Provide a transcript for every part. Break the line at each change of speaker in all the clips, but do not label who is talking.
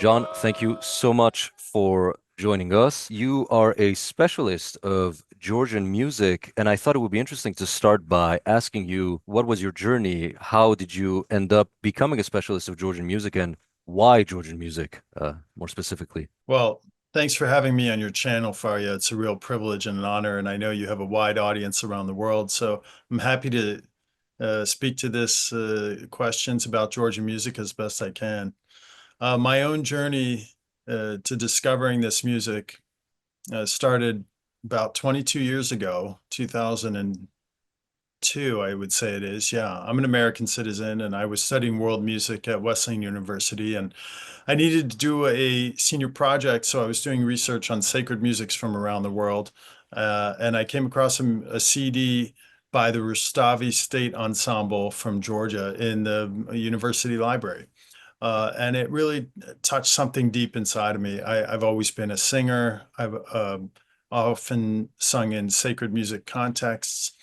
John, thank you so much for joining us. You are a specialist of Georgian music, and I thought it would be interesting to start by asking you what was your journey? How did you end up becoming a specialist of Georgian music, and why Georgian music, more specifically?
Well, thanks for having me on your channel, Faria. It's a real privilege and an honor, and I know you have a wide audience around the world. So I'm happy to speak to this questions about Georgian music as best I can. My own journey to discovering this music started about 22 years ago, 2002, I would say it is. Yeah, I'm an American citizen, and I was studying world music at Wesleyan University, and I needed to do a senior project, so I was doing research on sacred musics from around the world. And I came across a CD by the Rustavi State Ensemble from Georgia in the university library. And it really touched something deep inside of me. I've always been a singer. I've often sung in sacred music contexts.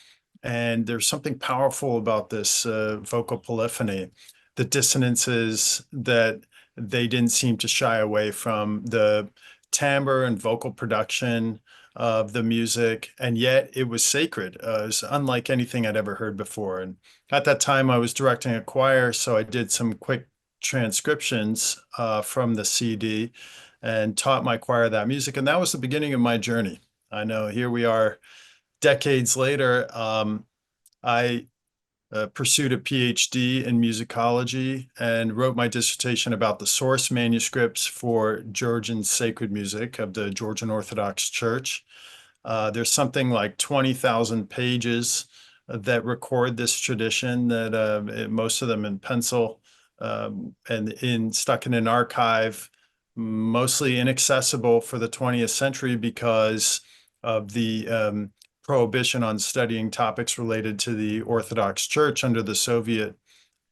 And there's something powerful about this vocal polyphony, the dissonances that they didn't seem to shy away from, the timbre and vocal production of the music, and yet it was sacred. It was unlike anything I'd ever heard before. And at that time, I was directing a choir, so I did some quick transcriptions from the CD and taught my choir that music. And that was the beginning of my journey. I know here we are decades later. I pursued a PhD in musicology and wrote my dissertation about the source manuscripts for Georgian sacred music of the Georgian Orthodox Church. There's something like 20,000 pages that record this tradition, that most of them in pencil and stuck in an archive, mostly inaccessible for the 20th century because of the prohibition on studying topics related to the Orthodox Church under the Soviet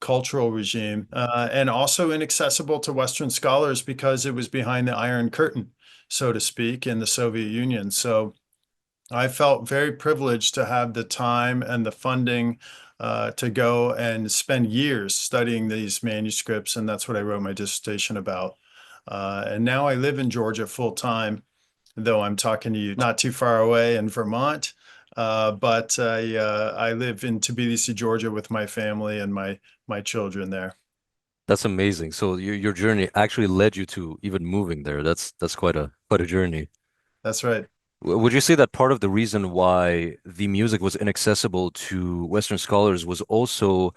cultural regime, and also inaccessible to Western scholars because it was behind the Iron Curtain, so to speak, in the Soviet Union. So I felt very privileged to have the time and the funding to go and spend years studying these manuscripts, and that's what I wrote my dissertation about. And now I live in Georgia full time, though I'm talking to you not too far away in Vermont. But I live in Tbilisi, Georgia, with my family and my children there.
That's amazing. So your journey actually led you to even moving there. That's quite a journey.
That's right.
Would you say that part of the reason why the music was inaccessible to Western scholars was also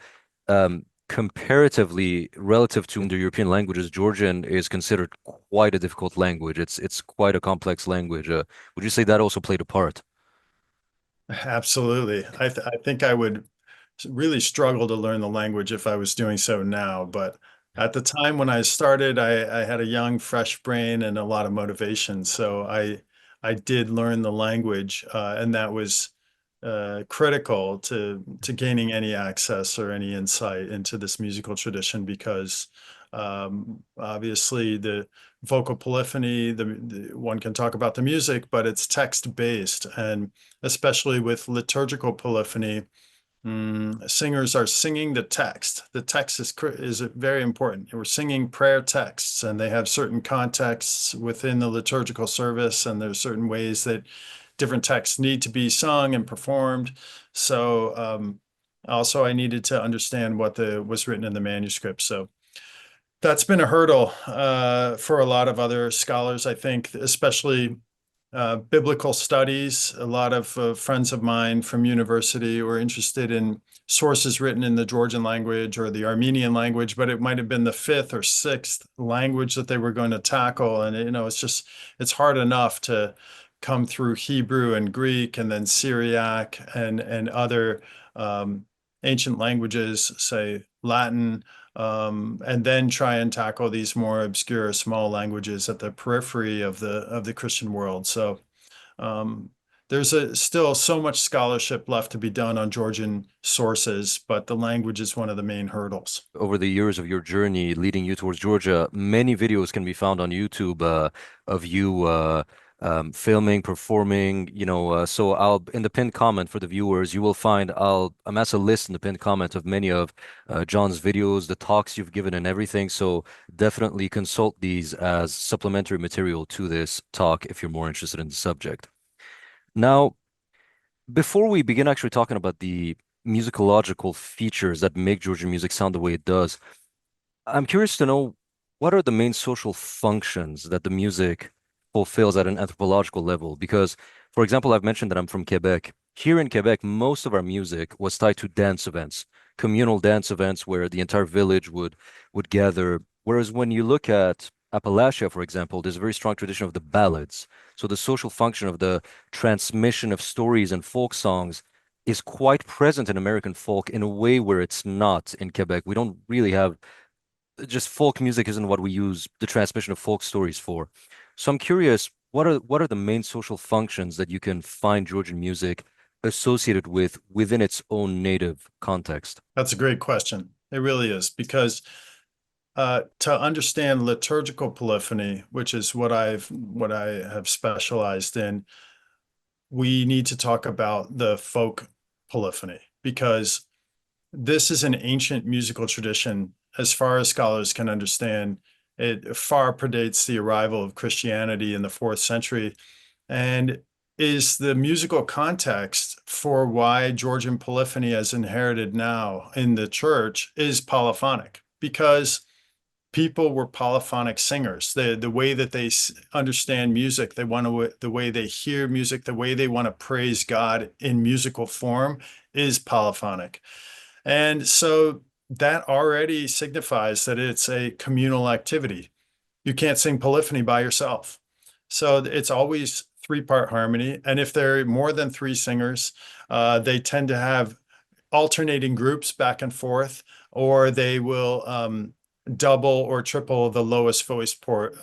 comparatively relative to Indo-European languages, Georgian is considered quite a difficult language. It's quite a complex language. Would you say that also played a part?
Absolutely. I think I would really struggle to learn the language if I was doing so now. But at the time when I started, I had a young, fresh brain and a lot of motivation. So I did learn the language, and that was critical to gaining any access or any insight into this musical tradition because obviously the vocal polyphony, one can talk about the music, but it's text based, and especially with liturgical polyphony. Singers are singing the text. The text is very important. We're singing prayer texts, and they have certain contexts within the liturgical service, and there's certain ways that different texts need to be sung and performed. So also, I needed to understand what was written in the manuscript. So that's been a hurdle for a lot of other scholars, I think, especially biblical studies. A lot of friends of mine from university were interested in sources written in the Georgian language or the Armenian language, but it might have been the fifth or sixth language that they were going to tackle. And, it's hard enough to come through Hebrew and Greek and then Syriac and other ancient languages, say Latin, and then try and tackle these more obscure small languages at the periphery of the Christian world. So um, there's still so much scholarship left to be done on Georgian sources, but the language is one of the main hurdles.
Over the years of your journey leading you towards Georgia, many videos can be found on YouTube of you filming, performing, so I'll in the pinned comment for the viewers, you will find I'll amass a list in the pinned comment of many of John's videos, the talks you've given and everything. So definitely consult these as supplementary material to this talk if you're more interested in the subject. Now, before we begin actually talking about the musicological features that make Georgian music sound the way it does, I'm curious to know what are the main social functions that the music fulfills at an anthropological level? Because, for example, I've mentioned that I'm from Quebec. Here in Quebec, most of our music was tied to dance events, communal dance events where the entire village would gather. Whereas when you look at Appalachia, for example, there's a very strong tradition of the ballads. So the social function of the transmission of stories and folk songs is quite present in American folk in a way where it's not in Quebec. We don't really have just folk music isn't what we use the transmission of folk stories for. So I'm curious, what are the main social functions that you can find Georgian music associated with within its own native context?
That's a great question. It really is, because to understand liturgical polyphony, which is what I have specialized in, we need to talk about the folk polyphony, because this is an ancient musical tradition. As far as scholars can understand, it far predates the arrival of Christianity in the fourth century, and is the musical context for why Georgian polyphony, as inherited now in the church, is polyphonic, because people were polyphonic singers. The way that they understand music, they want to the way they hear music, the way they want to praise God in musical form is polyphonic. And so that already signifies that it's a communal activity. You can't sing polyphony by yourself. So it's always three-part harmony. And if there are more than three singers, they tend to have alternating groups back and forth, or they will double or triple the lowest voice part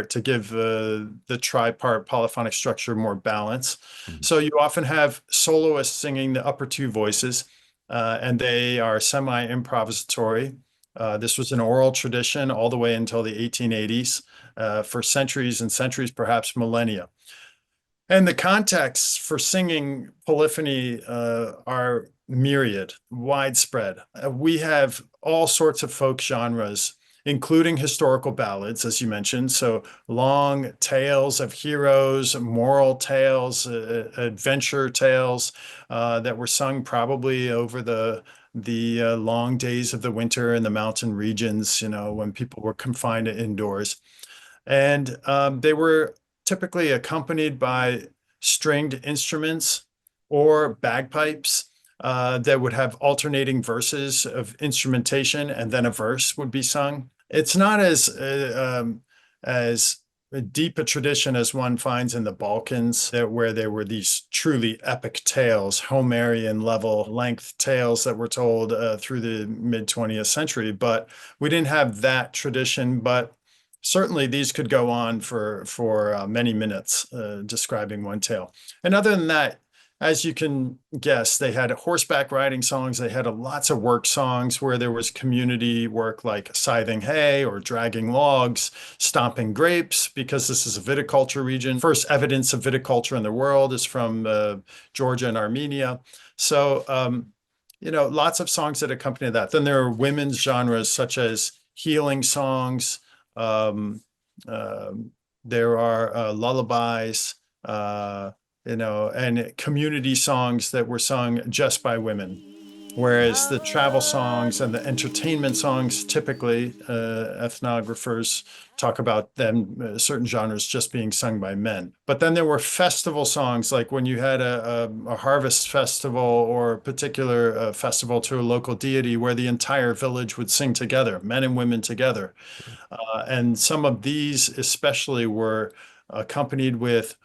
to give the tripart polyphonic structure more balance.
Mhm.
So you often have soloists singing the upper two voices, and they are semi-improvisatory. This was an oral tradition all the way until the 1880s, for centuries and centuries, perhaps millennia. And the contexts for singing polyphony are myriad, widespread. We have all sorts of folk genres, including historical ballads, as you mentioned. So long tales of heroes, moral tales, adventure tales that were sung probably over the long days of the winter in the mountain regions, when people were confined indoors. And they were typically accompanied by stringed instruments or bagpipes that would have alternating verses of instrumentation, and then a verse would be sung. It's not as deep a tradition as one finds in the Balkans, where there were these truly epic tales, Homerian level length tales that were told through the mid 20th century. But we didn't have that tradition. But certainly these could go on for many minutes describing one tale. And other than that, as you can guess, they had horseback riding songs. They had lots of work songs where there was community work like scything hay or dragging logs, stomping grapes, because this is a viticulture region. First evidence of viticulture in the world is from Georgia and Armenia. So, lots of songs that accompany that. Then there are women's genres such as healing songs. Um, there are lullabies, and community songs that were sung just by women. Whereas the travel songs and the entertainment songs, typically, ethnographers talk about them, certain genres just being sung by men. But then there were festival songs, like when you had a harvest festival or a particular festival to a local deity where the entire village would sing together, men and women together. And some of these especially were accompanied with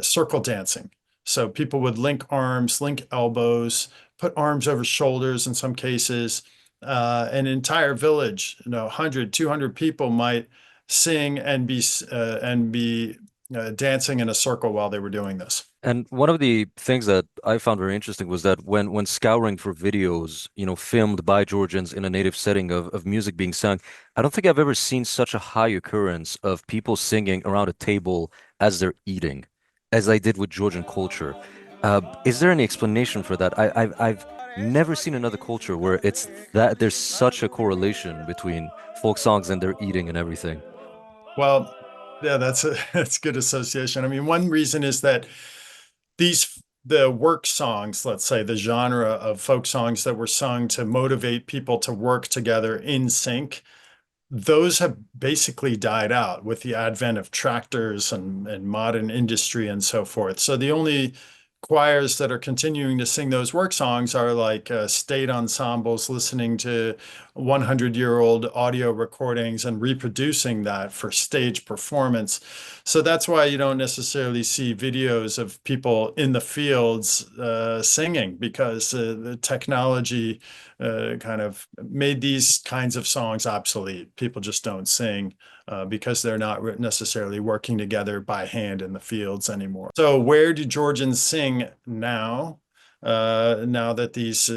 circle dancing. So people would link arms, link elbows, put arms over shoulders in some cases. An entire village, 100, 200 people might sing and be dancing in a circle while they were doing this.
And one of the things that I found very interesting was that when scouring for videos, filmed by Georgians in a native setting of music being sung, I don't think I've ever seen such a high occurrence of people singing around a table as they're eating, as I did with Georgian culture. Is there any explanation for that? I've never seen another culture where it's that there's such a correlation between folk songs and their eating and everything.
Well, yeah, that's good association. I mean, one reason is that the work songs, let's say the genre of folk songs that were sung to motivate people to work together in sync, those have basically died out with the advent of tractors and modern industry and so forth. So the only choirs that are continuing to sing those work songs are like state ensembles listening to 100-year-old audio recordings and reproducing that for stage performance. So that's why you don't necessarily see videos of people in the fields singing, because the technology kind of made these kinds of songs obsolete. People just don't sing because they're not necessarily working together by hand in the fields anymore. So where do Georgians sing now? Now that these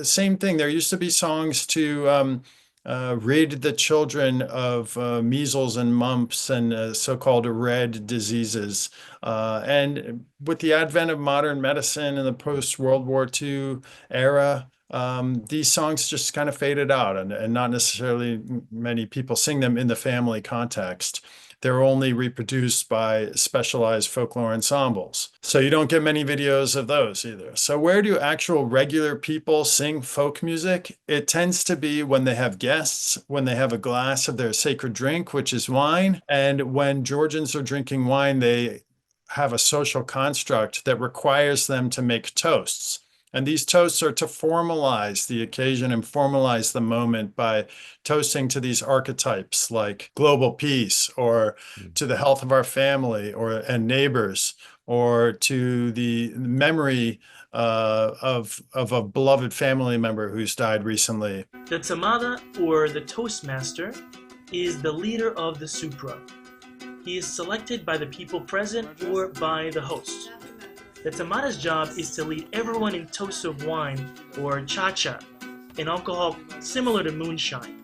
same thing, there used to be songs to rid the children of measles and mumps and so-called red diseases. And with the advent of modern medicine in the post-World War II era, these songs just kind of faded out, and not necessarily many people sing them in the family context. They're only reproduced by specialized folklore ensembles. So you don't get many videos of those either. So where do actual regular people sing folk music? It tends to be when they have guests, when they have a glass of their sacred drink, which is wine. And when Georgians are drinking wine, they have a social construct that requires them to make toasts. And these toasts are to formalize the occasion and formalize the moment by toasting to these archetypes like global peace, or to the health of our family or and neighbors, or to the memory of a beloved family member who's died recently.
The tamada, or the toastmaster, is the leader of the supra. He is selected by the people present or by the host. The tamada's job is to lead everyone in toasts of wine, or chacha, an alcohol similar to moonshine.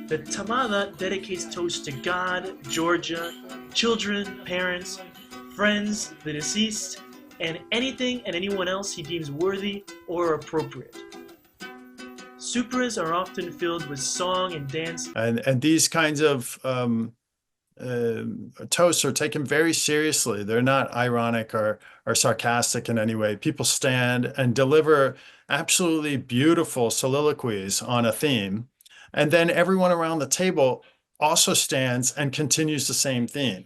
The tamada dedicates toasts to God, Georgia, children, parents, friends, the deceased, and anything and anyone else he deems worthy or appropriate. Supras are often filled with song and dance.
And these kinds of toasts are taken very seriously. They're not ironic or sarcastic in any way. People stand and deliver absolutely beautiful soliloquies on a theme. And then everyone around the table also stands and continues the same theme.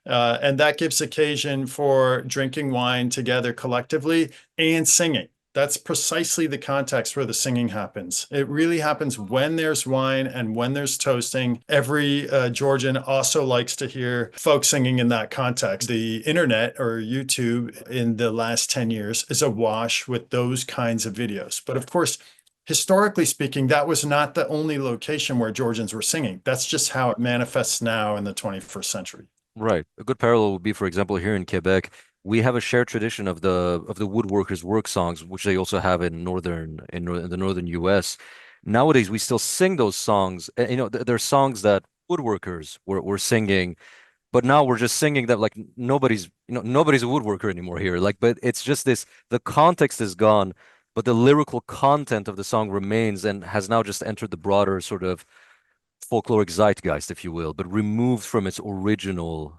And that gives occasion for drinking wine together collectively and singing. That's precisely the context where the singing happens. It really happens when there's wine and when there's toasting. Every Georgian also likes to hear folk singing in that context. The internet or YouTube in the last 10 years is awash with those kinds of videos. But of course, historically speaking, that was not the only location where Georgians were singing. That's just how it manifests now in the 21st century.
Right. A good parallel would be, for example, here in Quebec, we have a shared tradition of the woodworkers' work songs, which they also have in in the northern U.S. Nowadays, we still sing those songs. They're songs that woodworkers were singing, but now we're just singing that like nobody's a woodworker anymore here. Like, but it's just this, the context is gone, but the lyrical content of the song remains and has now just entered the broader sort of folkloric zeitgeist, if you will, but removed from its original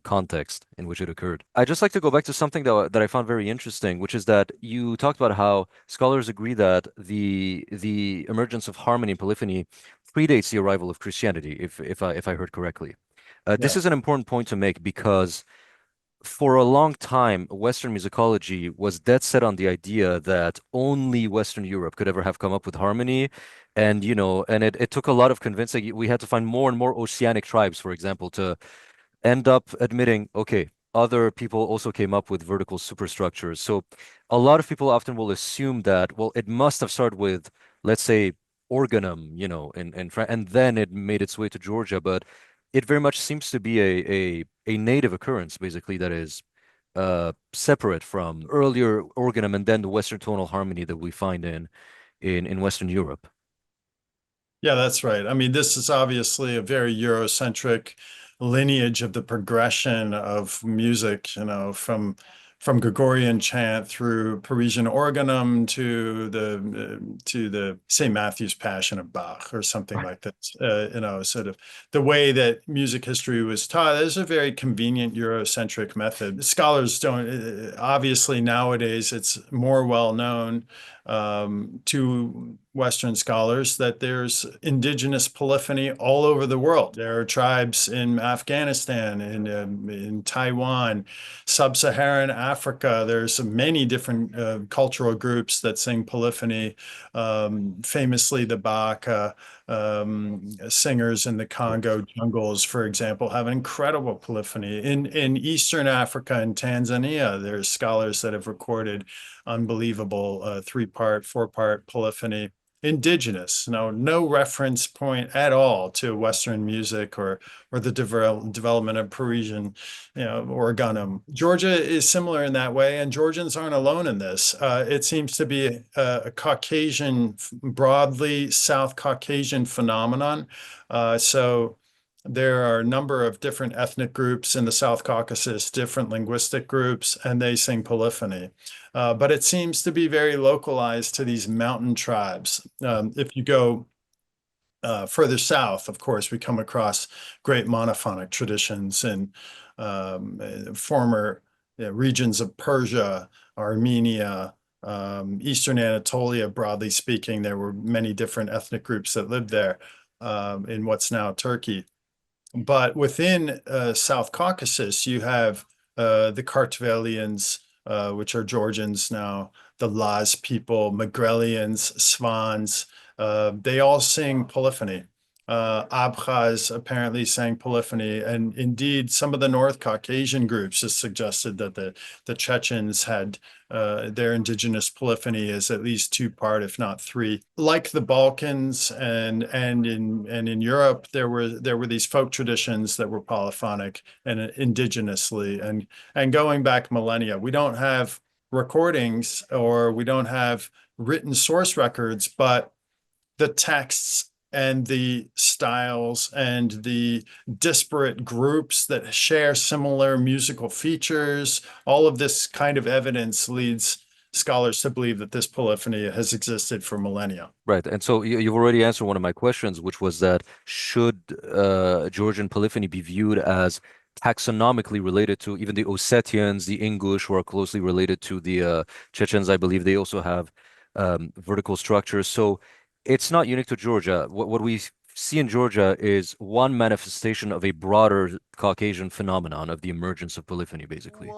context in which it occurred. I'd just like to go back to something that I found very interesting, which is that you talked about how scholars agree that the emergence of harmony and polyphony predates the arrival of Christianity, if I heard correctly. This
Yeah.
is an important point to make because for a long time, Western musicology was dead set on the idea that only Western Europe could ever have come up with harmony. And it took a lot of convincing. We had to find more and more oceanic tribes, for example, to end up admitting, okay, other people also came up with vertical superstructures. So a lot of people often will assume that, well, it must have started with, let's say, organum, in France, and then it made its way to Georgia. But it very much seems to be a native occurrence, basically, that is separate from earlier organum and then the Western tonal harmony that we find in Western Europe.
Yeah, that's right. I mean, this is obviously a very Eurocentric lineage of the progression of music, from Gregorian chant through Parisian organum to the St. Matthew's Passion of Bach or something like this. Sort of the way that music history was taught is a very convenient Eurocentric method. Scholars don't, obviously nowadays it's more well known to Western scholars that there's indigenous polyphony all over the world. There are tribes in Afghanistan, in Taiwan, sub-Saharan Africa. There's many different cultural groups that sing polyphony. Famously, the Baka singers in the Congo jungles, for example, have incredible polyphony. In Eastern Africa and Tanzania, there's scholars that have recorded unbelievable three-part, four-part polyphony. Indigenous, no reference point at all to Western music or the development of Parisian, organum. Georgia is similar in that way, and Georgians aren't alone in this. It seems to be a Caucasian, broadly South Caucasian phenomenon. So there are a number of different ethnic groups in the South Caucasus, different linguistic groups, and they sing polyphony. But it seems to be very localized to these mountain tribes. If you go further south, of course, we come across great monophonic traditions in former regions of Persia, Armenia, Eastern Anatolia, broadly speaking. There were many different ethnic groups that lived there in what's now Turkey. But within South Caucasus, you have the Kartvelians, which are Georgians now, the Laz people, Megrelians, Svans. They all sing polyphony. Abkhaz apparently sang polyphony, and indeed some of the North Caucasian groups have suggested that the Chechens had their indigenous polyphony is at least two-part, if not three. Like the Balkans and in Europe, there were these folk traditions that were polyphonic and indigenously, and going back millennia. We don't have recordings or we don't have written source records, but the texts and the styles and the disparate groups that share similar musical features, all of this kind of evidence leads scholars to believe that this polyphony has existed for millennia.
Right. And so you've already answered one of my questions, which was that should Georgian polyphony be viewed as taxonomically related to even the Ossetians, the Ingush, who are closely related to the Chechens? I believe they also have vertical structures. So it's not unique to Georgia. What we see in Georgia is one manifestation of a broader Caucasian phenomenon of the emergence of polyphony, basically.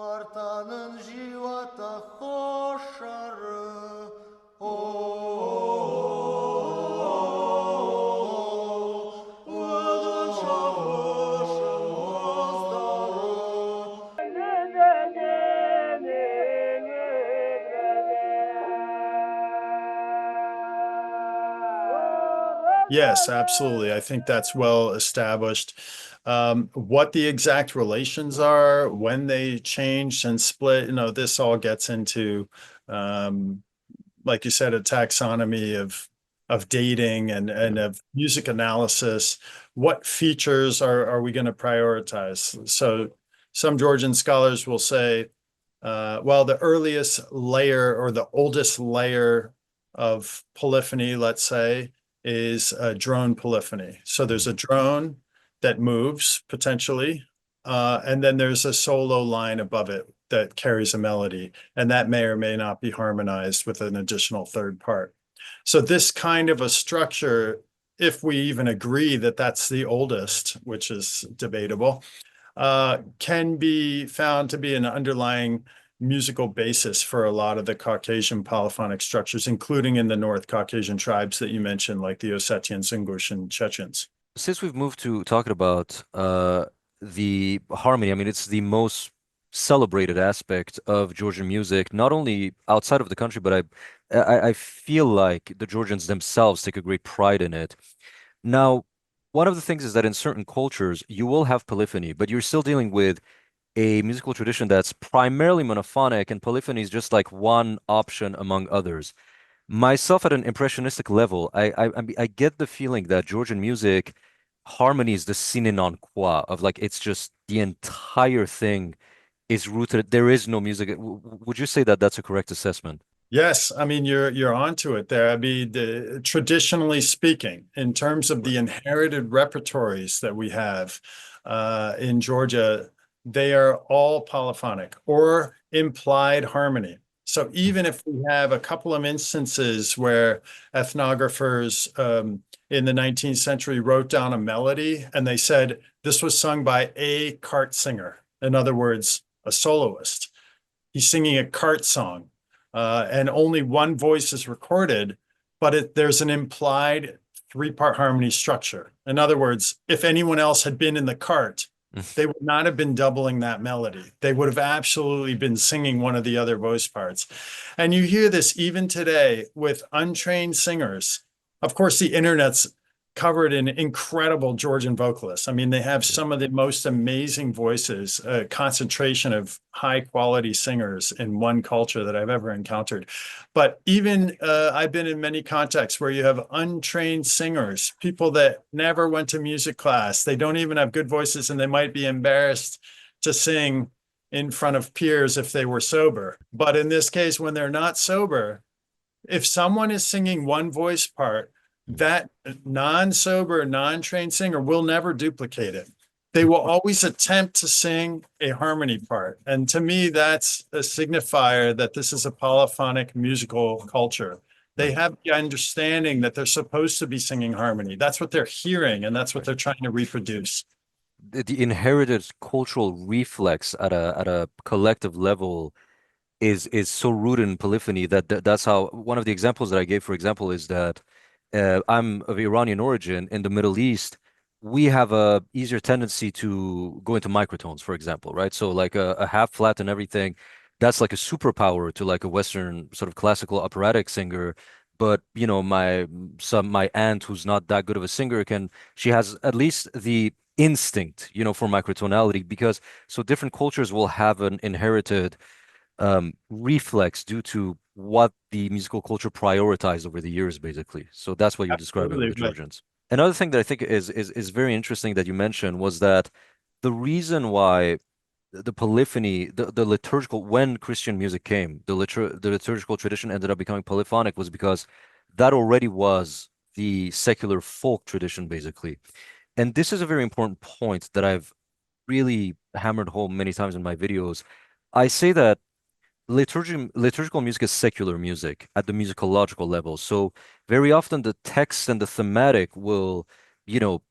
Yes, absolutely. I think that's well established. What the exact relations are, when they changed and split, this all gets into, like you said, a taxonomy of dating and of music analysis. What features are we going to prioritize? So some Georgian scholars will say, well, the earliest layer or the oldest layer of polyphony, let's say, is a drone polyphony. So there's a drone that moves potentially, and then there's a solo line above it that carries a melody, and that may or may not be harmonized with an additional third part. So this kind of a structure, if we even agree that that's the oldest, which is debatable, can be found to be an underlying musical basis for a lot of the Caucasian polyphonic structures, including in the North Caucasian tribes that you mentioned, like the Ossetians, Ingush, and Chechens.
Since we've moved to talking about the harmony, I mean, it's the most celebrated aspect of Georgian music, not only outside of the country, but I feel like the Georgians themselves take a great pride in it. Now, one of the things is that in certain cultures, you will have polyphony, but you're still dealing with a musical tradition that's primarily monophonic, and polyphony is just like one option among others. Myself, at an impressionistic level, I get the feeling that Georgian music harmony is the sine non qua of like it's just the entire thing is rooted. There is no music. Would you say that that's a correct assessment?
Yes, I mean you're onto it there. I mean, traditionally speaking, in terms of the inherited repertories that we have in Georgia, they are all polyphonic or implied harmony. So even if we have a couple of instances where ethnographers in the 19th century wrote down a melody and they said this was sung by a cart singer, in other words, a soloist. He's singing a cart song and only one voice is recorded, but there's an implied three-part harmony structure. In other words, if anyone else had been in the cart, they would not have been doubling that melody. They would have absolutely been singing one of the other voice parts. And you hear this even today with untrained singers. Of course, the internet's covered in incredible Georgian vocalists. I mean, they have some of the most amazing voices, a concentration of high quality singers in one culture that I've ever encountered. But even I've been in many contexts where you have untrained singers, people that never went to music class. They don't even have good voices and they might be embarrassed to sing in front of peers if they were sober. But in this case, when they're not sober, if someone is singing one voice part, that non-sober, non-trained singer will never duplicate it. They will always attempt to sing a harmony part. And to me, that's a signifier that this is a polyphonic musical culture. They have the understanding that they're supposed to be singing harmony. That's what they're hearing, and that's what they're trying to reproduce.
The inherited cultural reflex at a collective level is so rooted in polyphony that that's how one of the examples that I gave, for example, is that I'm of Iranian origin. In the Middle East, we have a easier tendency to go into microtones, for example, right? So like a half flat and everything, that's like a superpower to like a Western sort of classical operatic singer. But my aunt who's not that good of a singer she has at least the instinct, for microtonality, because so different cultures will have an inherited reflex due to what the musical culture prioritized over the years, basically. So that's what you're describing with
Absolutely
the
right.
Georgians. Another thing that I think is very interesting that you mentioned was that the reason why the polyphony, the liturgical, when Christian music came, the liturgical tradition ended up becoming polyphonic was because that already was the secular folk tradition, basically. And this is a very important point that I've really hammered home many times in my videos. I say that liturgical music is secular music at the musicological level. So very often the text and the thematic will,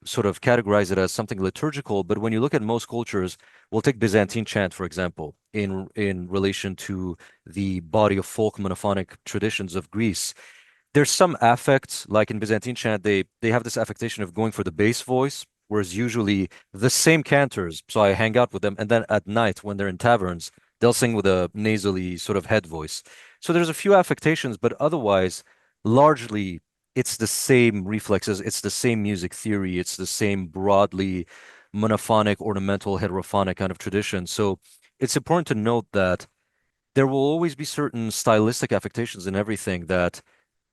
sort of categorize it as something liturgical. But when you look at most cultures, we'll take Byzantine chant, for example, in relation to the body of folk monophonic traditions of Greece. There's some affect, like in Byzantine chant, they have this affectation of going for the bass voice, whereas usually the same cantors, so I hang out with them, and then at night when they're in taverns, they'll sing with a nasally sort of head voice. So there's a few affectations, but otherwise, largely it's the same reflexes, it's the same music theory, it's the same broadly monophonic, ornamental, heterophonic kind of tradition. So it's important to note that there will always be certain stylistic affectations in everything that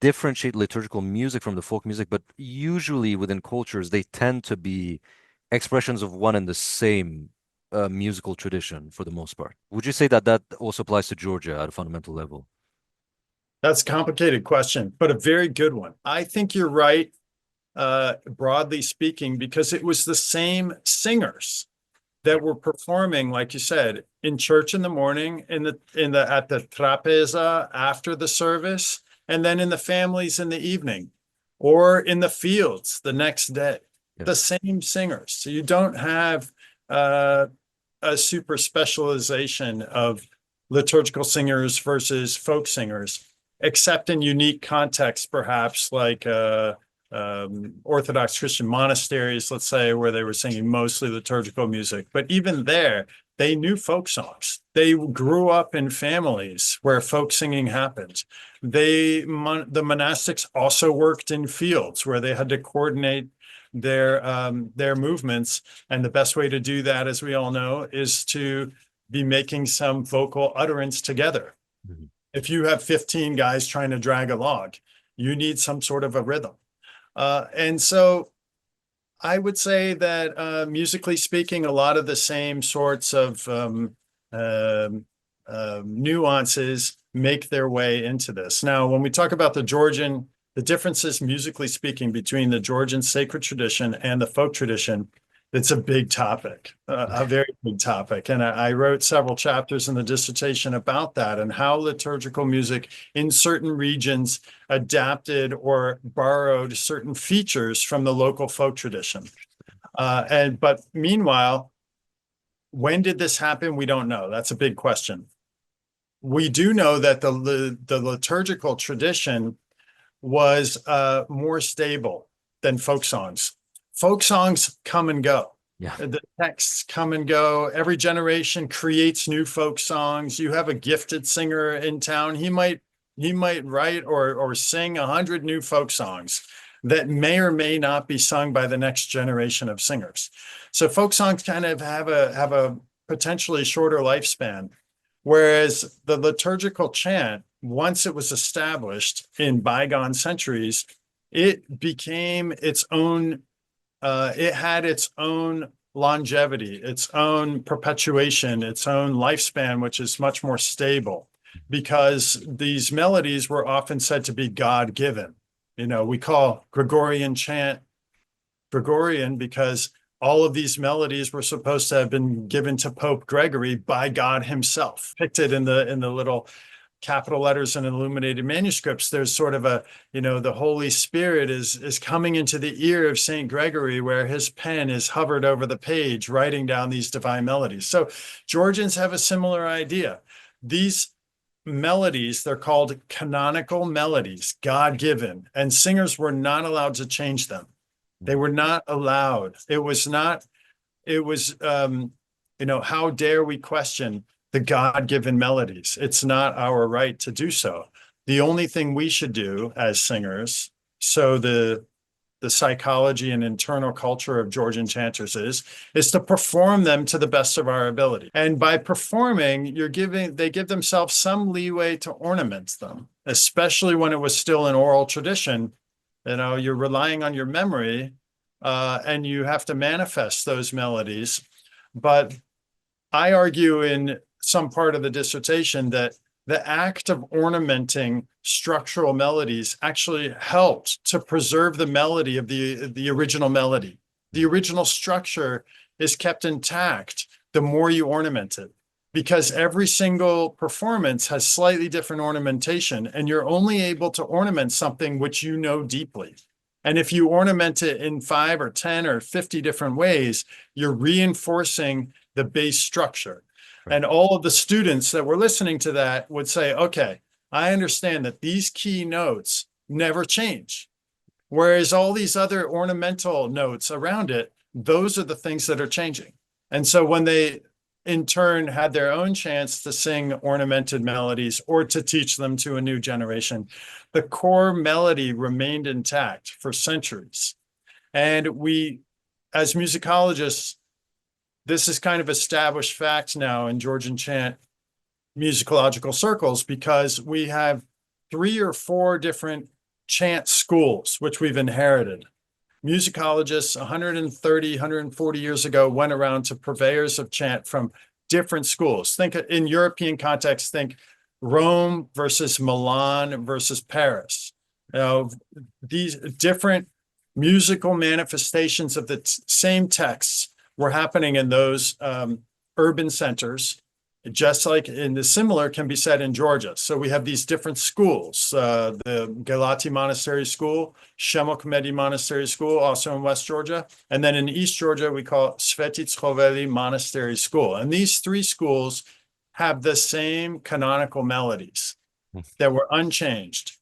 differentiate liturgical music from the folk music, but usually within cultures, they tend to be expressions of one and the same musical tradition for the most part. Would you say that that also applies to Georgia at a fundamental level?
That's a complicated question, but a very good one. I think you're right, broadly speaking, because it was the same singers that were performing, like you said, in church in the morning, at the trapeza after the service, and then in the families in the evening, or in the fields the next day.
Yeah.
The same singers. So you don't have a super specialization of liturgical singers versus folk singers, except in unique contexts, perhaps like Orthodox Christian monasteries, let's say, where they were singing mostly liturgical music. But even there, they knew folk songs. They grew up in families where folk singing happened. The monastics also worked in fields where they had to coordinate their movements. And the best way to do that, as we all know, is to be making some vocal utterance together.
Mhm.
If you have 15 guys trying to drag a log, you need some sort of a rhythm. And so I would say that musically speaking, a lot of the same sorts of nuances make their way into this. Now, when we talk about the differences musically speaking between the Georgian sacred tradition and the folk tradition, it's a big topic, a very big topic. And I wrote several chapters in the dissertation about that and how liturgical music in certain regions adapted or borrowed certain features from the local folk tradition. But meanwhile, when did this happen? We don't know. That's a big question. We do know that the liturgical tradition was more stable than folk songs. Folk songs come and go.
Yeah.
The texts come and go. Every generation creates new folk songs. You have a gifted singer in town. He might write or sing 100 new folk songs that may or may not be sung by the next generation of singers. So folk songs kind of have a potentially shorter lifespan, whereas the liturgical chant, once it was established in bygone centuries, it became its own. It had its own longevity, its own perpetuation, its own lifespan, which is much more stable, because these melodies were often said to be God-given. You know, we call Gregorian chant Gregorian because all of these melodies were supposed to have been given to Pope Gregory by God himself. Depicted in the little capital letters and illuminated manuscripts, there's sort of a, the Holy Spirit is coming into the ear of Saint Gregory, where his pen is hovered over the page, writing down these divine melodies. So Georgians have a similar idea. These melodies, they're called canonical melodies, God-given, and singers were not allowed to change them. They were not allowed. How dare we question the God-given melodies? It's not our right to do so. The only thing we should do as singers, so the psychology and internal culture of Georgian chanters is to perform them to the best of our ability. And by performing, they give themselves some leeway to ornament them, especially when it was still an oral tradition. You're relying on your memory, and you have to manifest those melodies. But I argue in some part of the dissertation that the act of ornamenting structural melodies actually helped to preserve the melody of the original melody. The original structure is kept intact the more you ornament it, because every single performance has slightly different ornamentation, and you're only able to ornament something which you know deeply. And if you ornament it in 5 or 10 or 50 different ways, you're reinforcing the base structure. Right. And all of the students that were listening to that would say, okay, I understand that these key notes never change. Whereas all these other ornamental notes around it, those are the things that are changing. And so when they in turn had their own chance to sing ornamented melodies or to teach them to a new generation, the core melody remained intact for centuries. And we, as musicologists, this is kind of established fact now in Georgian chant musicological circles, because we have 3 or 4 different chant schools, which we've inherited. Musicologists 130, 140 years ago went around to purveyors of chant from different schools. Think in European context, think Rome versus Milan versus Paris. These different musical manifestations of the same texts were happening in those urban centers, just like in the similar can be said in Georgia. So we have these different schools, the Gelati Monastery School, Shemok Medi Monastery School, also in West Georgia. And then in East Georgia, we call it Sveti Tchoveli Monastery School. And these 3 schools have the same canonical melodies that were unchanged.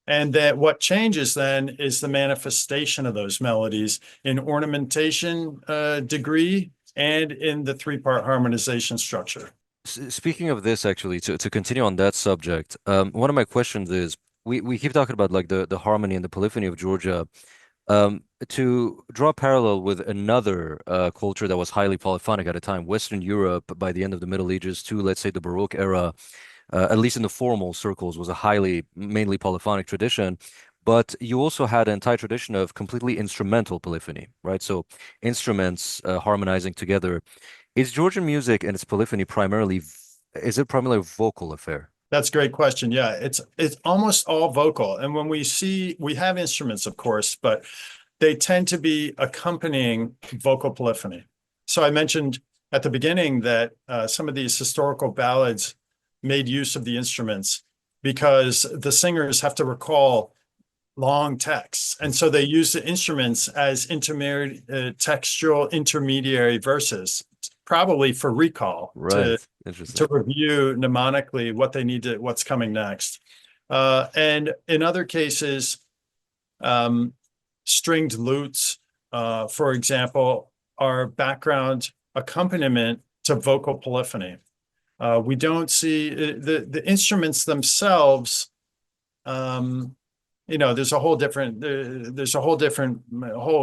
And that what changes then is the manifestation of those melodies in ornamentation degree and in the 3-part harmonization structure.
Speaking of this, actually, to continue on that subject, one of my questions is, we keep talking about like the harmony and the polyphony of Georgia. To draw a parallel with another culture that was highly polyphonic at a time, Western Europe, by the end of the Middle Ages to, let's say, the Baroque era, at least in the formal circles, was a highly, mainly polyphonic tradition. But you also had an entire tradition of completely instrumental polyphony, right? So instruments harmonizing together. Is Georgian music and its polyphony is it primarily a vocal affair?
That's a great question. Yeah, it's almost all vocal. And when we have instruments, of course, but they tend to be accompanying vocal polyphony. So I mentioned at the beginning that some of these historical ballads made use of the instruments because the singers have to recall long texts. And so they use the instruments as textual intermediary verses, probably for recall,
Right.
to review mnemonically what they need to, what's coming next. And in other cases, stringed lutes, for example, are background accompaniment to vocal polyphony. We don't see the instruments themselves. There's a whole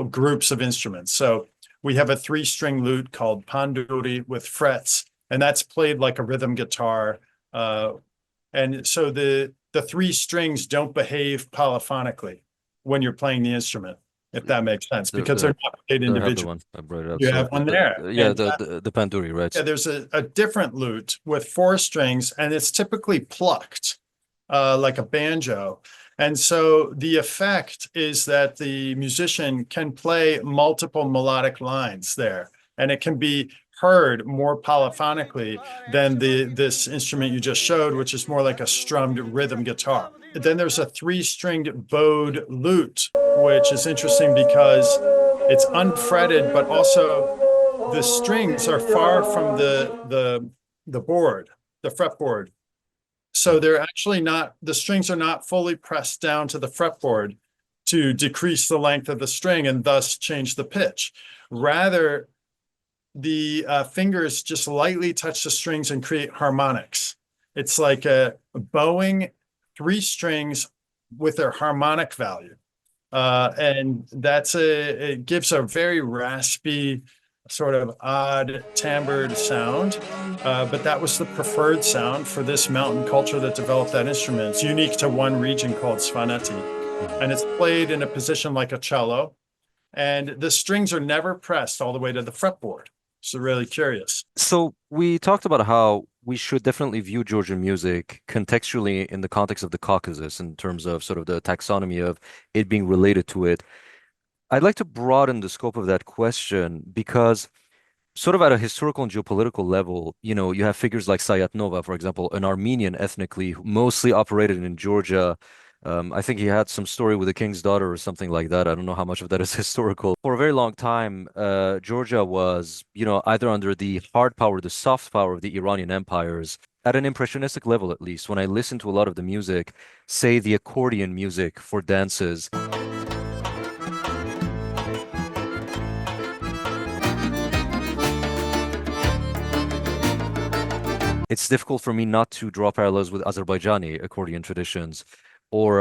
groups of instruments. So we have a 3-string lute called panduri with frets, and that's played like a rhythm guitar. And so the 3 strings don't behave polyphonically when you're playing the instrument, if that makes sense, because they're not played
I have the
individually.
one. I brought it up.
You
So
have one there.
yeah,
And
the panduri, right?
yeah, there's a different lute with 4 strings, and it's typically plucked like a banjo. And so the effect is that the musician can play multiple melodic lines there, and it can be heard more polyphonically than this instrument you just showed, which is more like a strummed rhythm guitar. Then there's a 3-stringed bowed lute, which is interesting because it's unfretted, but also the strings are far from the board, the fretboard. So they're actually not, the strings are not fully pressed down to the fretboard to decrease the length of the string and thus change the pitch. Rather, the fingers just lightly touch the strings and create harmonics. It's like a bowing 3 strings with their harmonic value. And it gives a very raspy, sort of odd timbred sound, but that was the preferred sound for this mountain culture that developed that instrument. It's unique to one region called Svaneti, and it's played in a position like a cello, and the strings are never pressed all the way to the fretboard. So really curious.
So we talked about how we should definitely view Georgian music contextually in the context of the Caucasus in terms of sort of the taxonomy of it being related to it. I'd like to broaden the scope of that question because sort of at a historical and geopolitical level, you have figures like Sayat Nova, for example, an Armenian ethnically who mostly operated in Georgia. I think he had some story with the king's daughter or something like that. I don't know how much of that is historical. For a very long time, Georgia was, either under the hard power, the soft power of the Iranian empires. At an impressionistic level, at least, when I listen to a lot of the music, say the accordion music for dances, it's difficult for me not to draw parallels with Azerbaijani accordion traditions or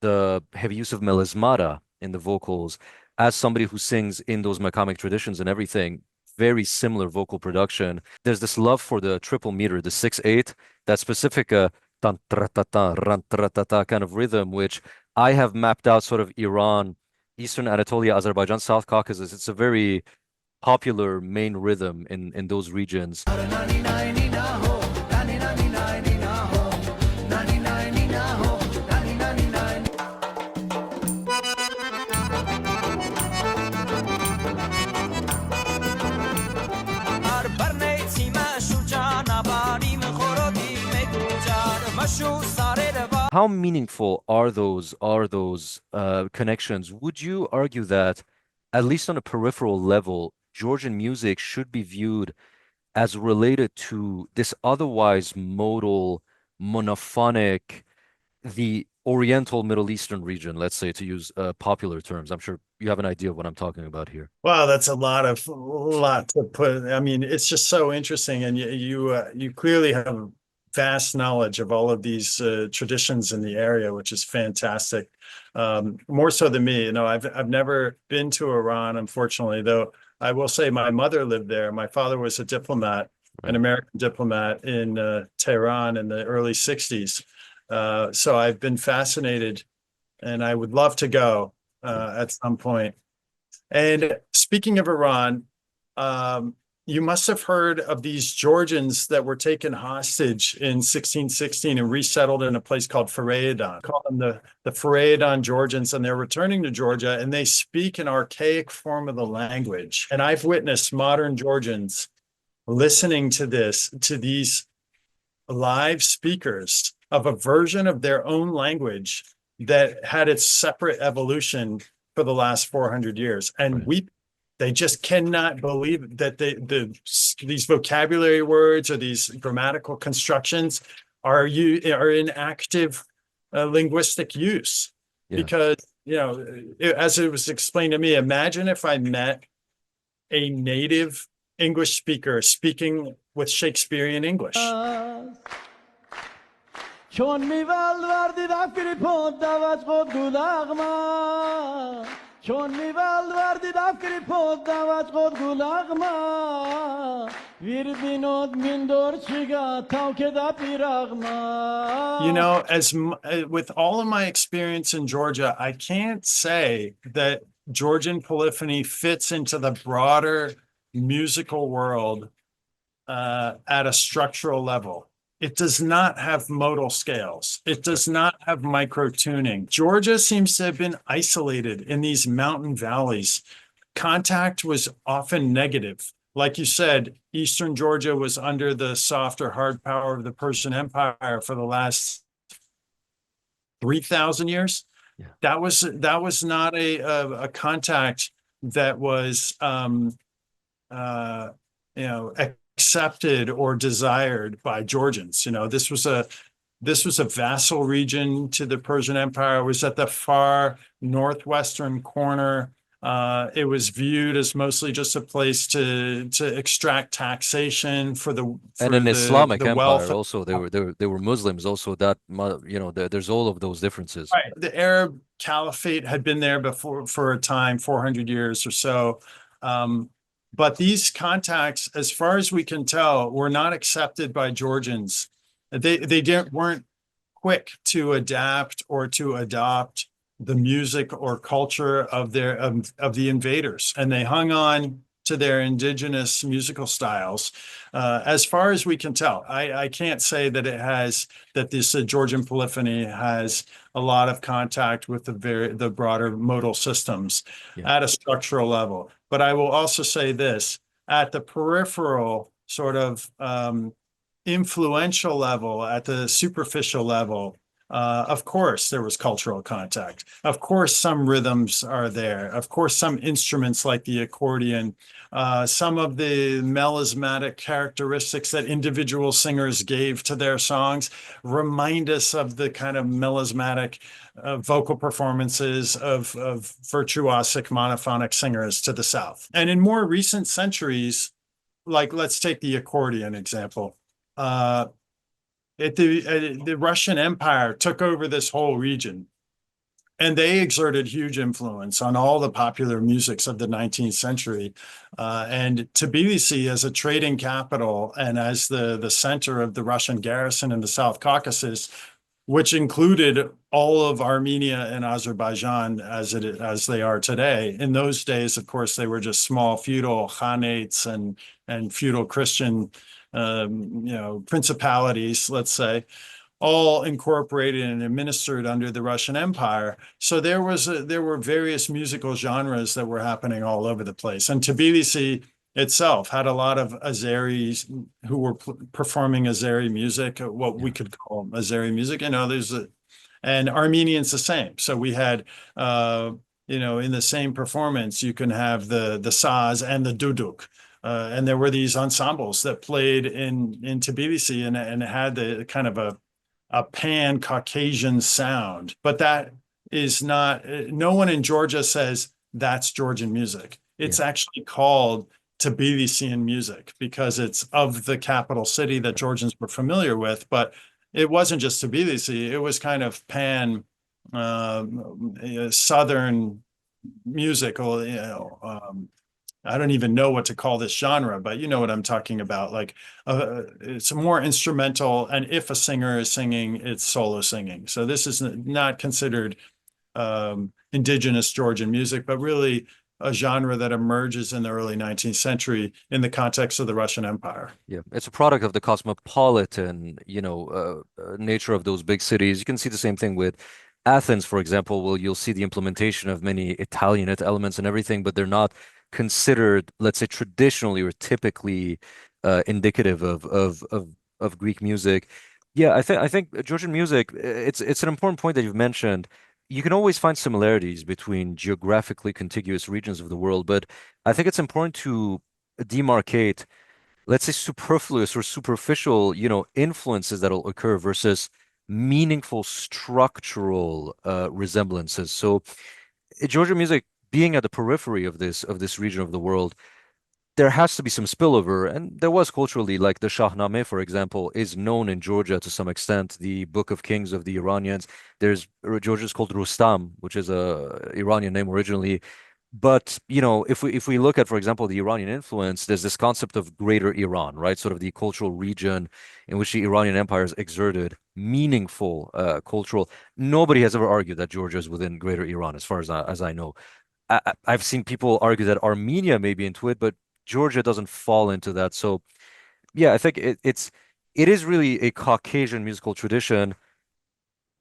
the heavy use of melismata in the vocals. As somebody who sings in those Makamic traditions and everything, very similar vocal production. There's this love for the triple meter, the 6/8, that specific tan tra ta ta ran tra ta ta kind of rhythm, which I have mapped out sort of Iran, Eastern Anatolia, Azerbaijan, South Caucasus. It's a very popular main rhythm in those regions. How meaningful are those connections? Would you argue that, at least on a peripheral level, Georgian music should be viewed as related to this otherwise modal, monophonic, the Oriental Middle Eastern region, let's say, to use popular terms? I'm sure you have an idea of what I'm talking about here.
Wow, that's a lot to put. I mean, it's just so interesting, and you clearly have vast knowledge of all of these traditions in the area, which is fantastic. More so than me. I've never been to Iran, unfortunately, though I will say my mother lived there. My father was a diplomat, an American diplomat in Tehran in the early 60s. So I've been fascinated, and I would love to go at some point. And speaking of Iran, you must have heard of these Georgians that were taken hostage in 1616 and resettled in a place called Variegated. Call them the Variegated Georgians, and they're returning to Georgia, and they speak an archaic form of the language. And I've witnessed modern Georgians listening to these live speakers of a version of their own language that had its separate evolution for the last 400 years. And they just cannot believe that these vocabulary words or these grammatical constructions are in active linguistic use. Because, as it was explained to me, imagine if I met a native English speaker speaking with Shakespearean English.
چون میوال وردی دفکری پود دعوت خود گلاغما ویر بینود من دور چیگا تاو که دا پیراغما.
With all of my experience in Georgia, I can't say that Georgian polyphony fits into the broader musical world at a structural level. It does not have modal scales. It does not have micro tuning. Georgia seems to have been isolated in these mountain valleys. Contact was often negative. Like you said, Eastern Georgia was under the soft or hard power of the Persian Empire for the last 3,000 years. That was not a contact that was accepted or desired by Georgians. This was a vassal region to the Persian Empire. It was at the far northwestern corner. It was viewed as mostly just a place to extract taxation for
an Islamic
the
empire
wealth.
also. They were Muslims also. That there's all of those differences.
Right. The Arab Caliphate had been there before for a time, 400 years or so. But these contacts, as far as we can tell, were not accepted by Georgians. They weren't quick to adapt or to adopt the music or culture of the invaders, and they hung on to their indigenous musical styles. As far as we can tell, I can't say that this Georgian polyphony has a lot of contact with the broader modal systems at a structural level. But I will also say this, at the peripheral sort of influential level, at the superficial level, of course, there was cultural contact. Of course, some rhythms are there. Of course, some instruments like the accordion, some of the melismatic characteristics that individual singers gave to their songs remind us of the kind of melismatic vocal performances of virtuosic monophonic singers to the south. And in more recent centuries, like let's take the accordion example, the Russian Empire took over this whole region, and they exerted huge influence on all the popular musics of the 19th century. And Tbilisi, as a trading capital and as the center of the Russian garrison in the South Caucasus, which included all of Armenia and Azerbaijan as they are today. In those days, of course, they were just small feudal khanates and feudal Christian principalities, let's say, all incorporated and administered under the Russian Empire. So there were various musical genres that were happening all over the place. And Tbilisi itself had a lot of Azeris who were performing Azeri music, what we could call Azeri music, and Armenians the same. So we had, in the same performance, you can have the saz and the duduk. And there were these ensembles that played in Tbilisi and had the kind of a pan-Caucasian sound. But that is not, no one in Georgia says that's Georgian music. It's actually called Tbilisian music because it's of the capital city that Georgians were familiar with. But it wasn't just Tbilisi; it was kind of pan southern musical. I don't even know what to call this genre, but you know what I'm talking about. Like it's more instrumental, and if a singer is singing, it's solo singing. So this is not considered indigenous Georgian music, but really a genre that emerges in the early 19th century in the context of the Russian Empire.
Yeah, it's a product of the cosmopolitan, nature of those big cities. You can see the same thing with Athens, for example. Well, you'll see the implementation of many Italianate elements and everything, but they're not considered, let's say, traditionally or typically indicative of Greek music. Yeah, I think Georgian music, it's an important point that you've mentioned. You can always find similarities between geographically contiguous regions of the world, but I think it's important to demarcate, let's say, superfluous or superficial, influences that'll occur versus meaningful structural resemblances. So Georgian music being at the periphery of this region of the world, there has to be some spillover, and there was culturally, like the Shahnameh, for example, is known in Georgia to some extent. The Book of Kings of the Iranians. There's Georgia's called Rustam, which is a Iranian name originally. But, if we look at, for example, the Iranian influence, there's this concept of Greater Iran, right? Sort of the cultural region in which the Iranian Empire has exerted meaningful cultural. Nobody has ever argued that Georgia is within Greater Iran, as far as I know. I've seen people argue that Armenia may be into it, but Georgia doesn't fall into that. So yeah, I think it is really a Caucasian musical tradition.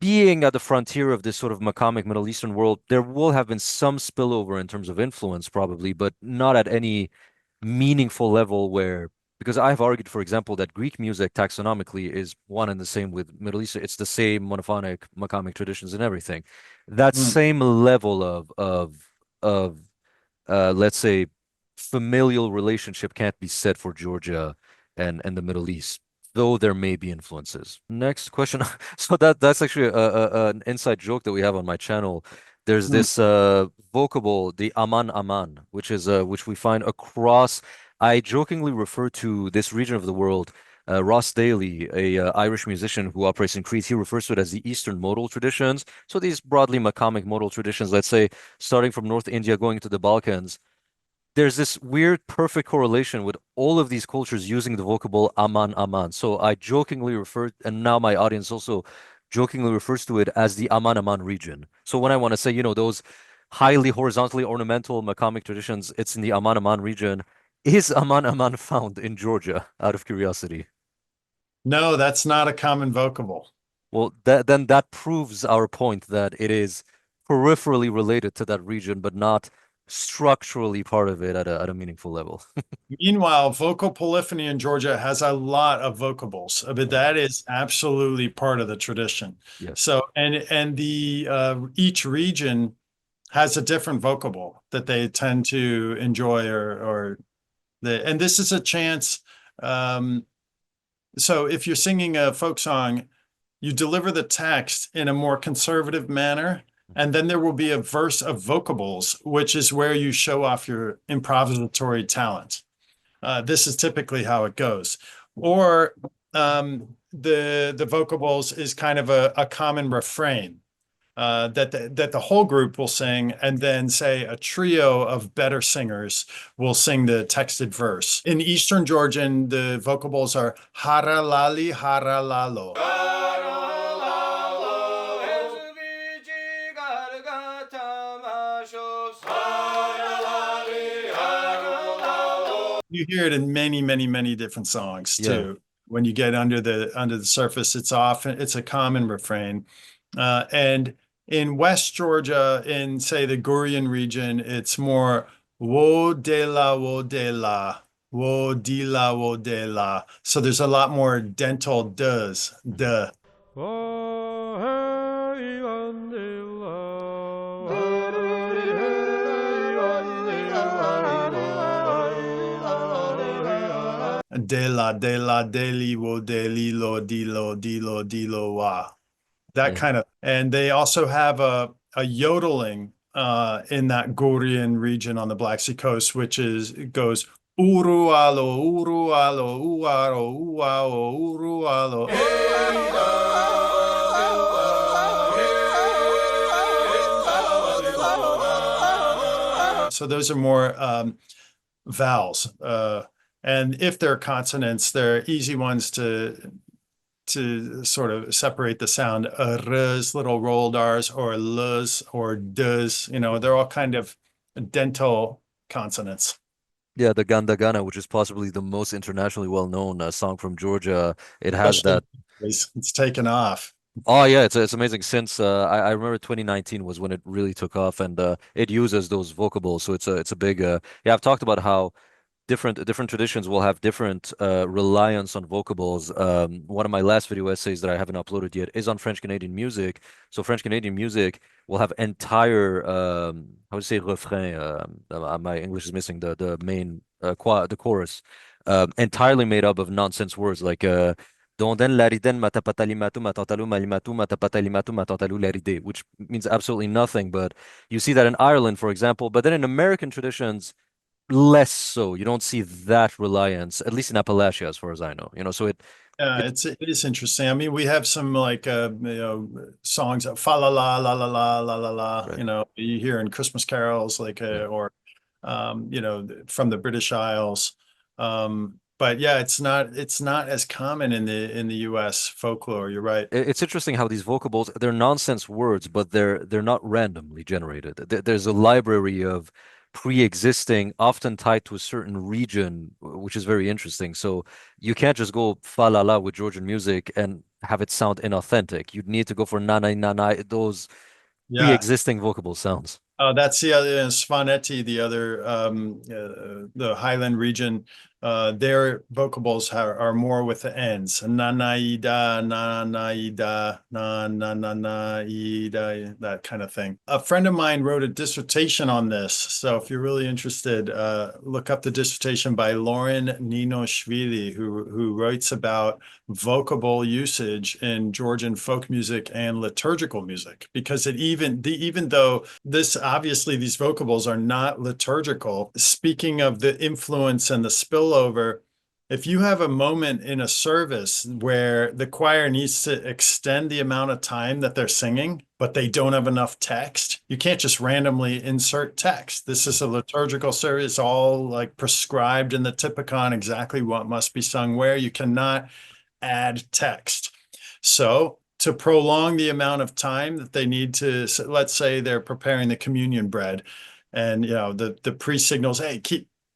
Being at the frontier of this sort of Makamic Middle Eastern world, there will have been some spillover in terms of influence, probably, but not at any meaningful level where, because I've argued, for example, that Greek music taxonomically is one and the same with Middle East. It's the same monophonic, Makamic traditions and everything. That
Mm.
same level of let's say, familial relationship can't be said for Georgia and the Middle East, though there may be influences. Next question. So that's actually an inside joke that we have on my channel. There's
Mm.
this vocable, the aman aman, which we find across. I jokingly refer to this region of the world. Ross Daly, a Irish musician who operates in Crete, he refers to it as the Eastern modal traditions. So these broadly Makamic modal traditions, let's say, starting from North India going to the Balkans, there's this weird perfect correlation with all of these cultures using the vocable aman aman. So I jokingly refer, and now my audience also jokingly refers to it as the aman aman region. So when I want to say, those highly horizontally ornamental Makamic traditions, it's in the aman aman region. Is aman aman found in Georgia, out of curiosity?
No, that's not a common vocable.
Well, then that proves our point that it is peripherally related to that region, but not structurally part of it at a meaningful level.
Meanwhile, vocal polyphony in Georgia has a lot of vocables, but
Yeah.
that is absolutely part of the tradition.
Yes.
So, and the each region has a different vocable that they tend to enjoy, and this is a chance. Um, so if you're singing a folk song, you deliver the text in a more conservative manner, and then there will be a verse of vocables, which is where you show off your improvisatory talent. This is typically how it goes. Or the vocables is kind of a common refrain that the whole group will sing, and then say a trio of better singers will sing the texted verse. In Eastern Georgian, the vocables are haralali haralalo. You hear it in many, many, many different songs
Yeah.
too. When you get under the surface, it's a common refrain. And in West Georgia, in say the Gurian region, it's more wo de la wo de la wo de la wo de la. So there's a lot more dental does duh. De la de li wo de li lo di lo wa. That
Yeah.
kind of, and they also have a yodeling in that Gurian region on the Black Sea coast, which goes Urualo, urualo, uaro, uao, urualo. So those are more vowels. And if they're consonants, they're easy ones to sort of separate the sound. Rs, little rolled Rs, or Ls, or Ds. They're all kind of dental consonants.
Yeah, the Ganda Gana, which is possibly the most internationally well-known song from Georgia. It has
Especially
that.
it's taken off.
Oh yeah, it's amazing. Since I remember 2019 was when it really took off, and it uses those vocables. So it's a big yeah. I've talked about how different traditions will have different reliance on vocables. One of my last video essays that I haven't uploaded yet is on French Canadian music. So French Canadian music will have entire how would you say refrain? My English is missing the main the chorus, entirely made up of nonsense words like Donden lariden matapatalimatu matantalu malimatu matapatalimatu matantalu laride, which means absolutely nothing. But you see that in Ireland, for example. But then in American traditions less so. You don't see that reliance, at least in Appalachia, as far as I know. So it
It is interesting. I mean, we have some like songs fa la la la la la la la la.
right.
You hear in Christmas carols like
Yeah.
or from the British Isles. But yeah, it's not as common in the US folklore. You're right.
It's interesting how these vocables, they're nonsense words, but they're not randomly generated. There's a library of pre-existing, often tied to a certain region, which is very interesting. So you can't just go fa la la with Georgian music and have it sound inauthentic. You'd need to go for na na na na, those
Yeah.
pre-existing vocable sounds.
That's the other Svaneti, the other the Highland region. Their vocables are more with the ends. Na na ida, na na ida, na na na na ida, that kind of thing. A friend of mine wrote a dissertation on this. So if you're really interested, look up the dissertation by Lauren Ninoshvili, who writes about vocable usage in Georgian folk music and liturgical music, because even though obviously these vocables are not liturgical, speaking of the influence and the spillover, if you have a moment in a service where the choir needs to extend the amount of time that they're singing, but they don't have enough text, you can't just randomly insert text. This is a liturgical service, all like prescribed in the Typicon, exactly what must be sung where. You cannot add text. So to prolong the amount of time that they need to, let's say they're preparing the communion bread and the priest signals, hey,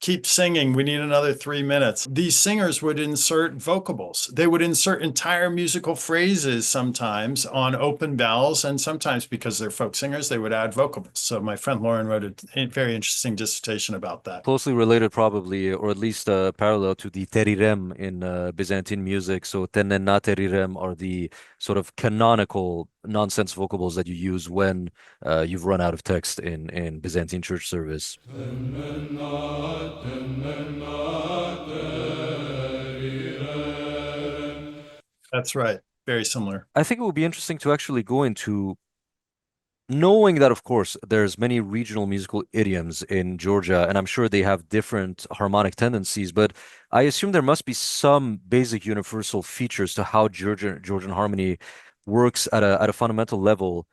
keep singing, we need another 3 minutes. These singers would insert vocables. They would insert entire musical phrases sometimes on open vowels, and sometimes because they're folk singers, they would add vocables. So my friend Lauren wrote a very interesting dissertation about that.
Closely related, probably, or at least parallel to the terirem in Byzantine music. So tenena terirem are the sort of canonical nonsense vocables that you use when you've run out of text in Byzantine church service.
That's right. Very similar.
I think it would be interesting to actually go into knowing that, of course, there's many regional musical idioms in Georgia, and I'm sure they have different harmonic tendencies, but I assume there must be some basic universal features to how Georgian harmony works at a fundamental level.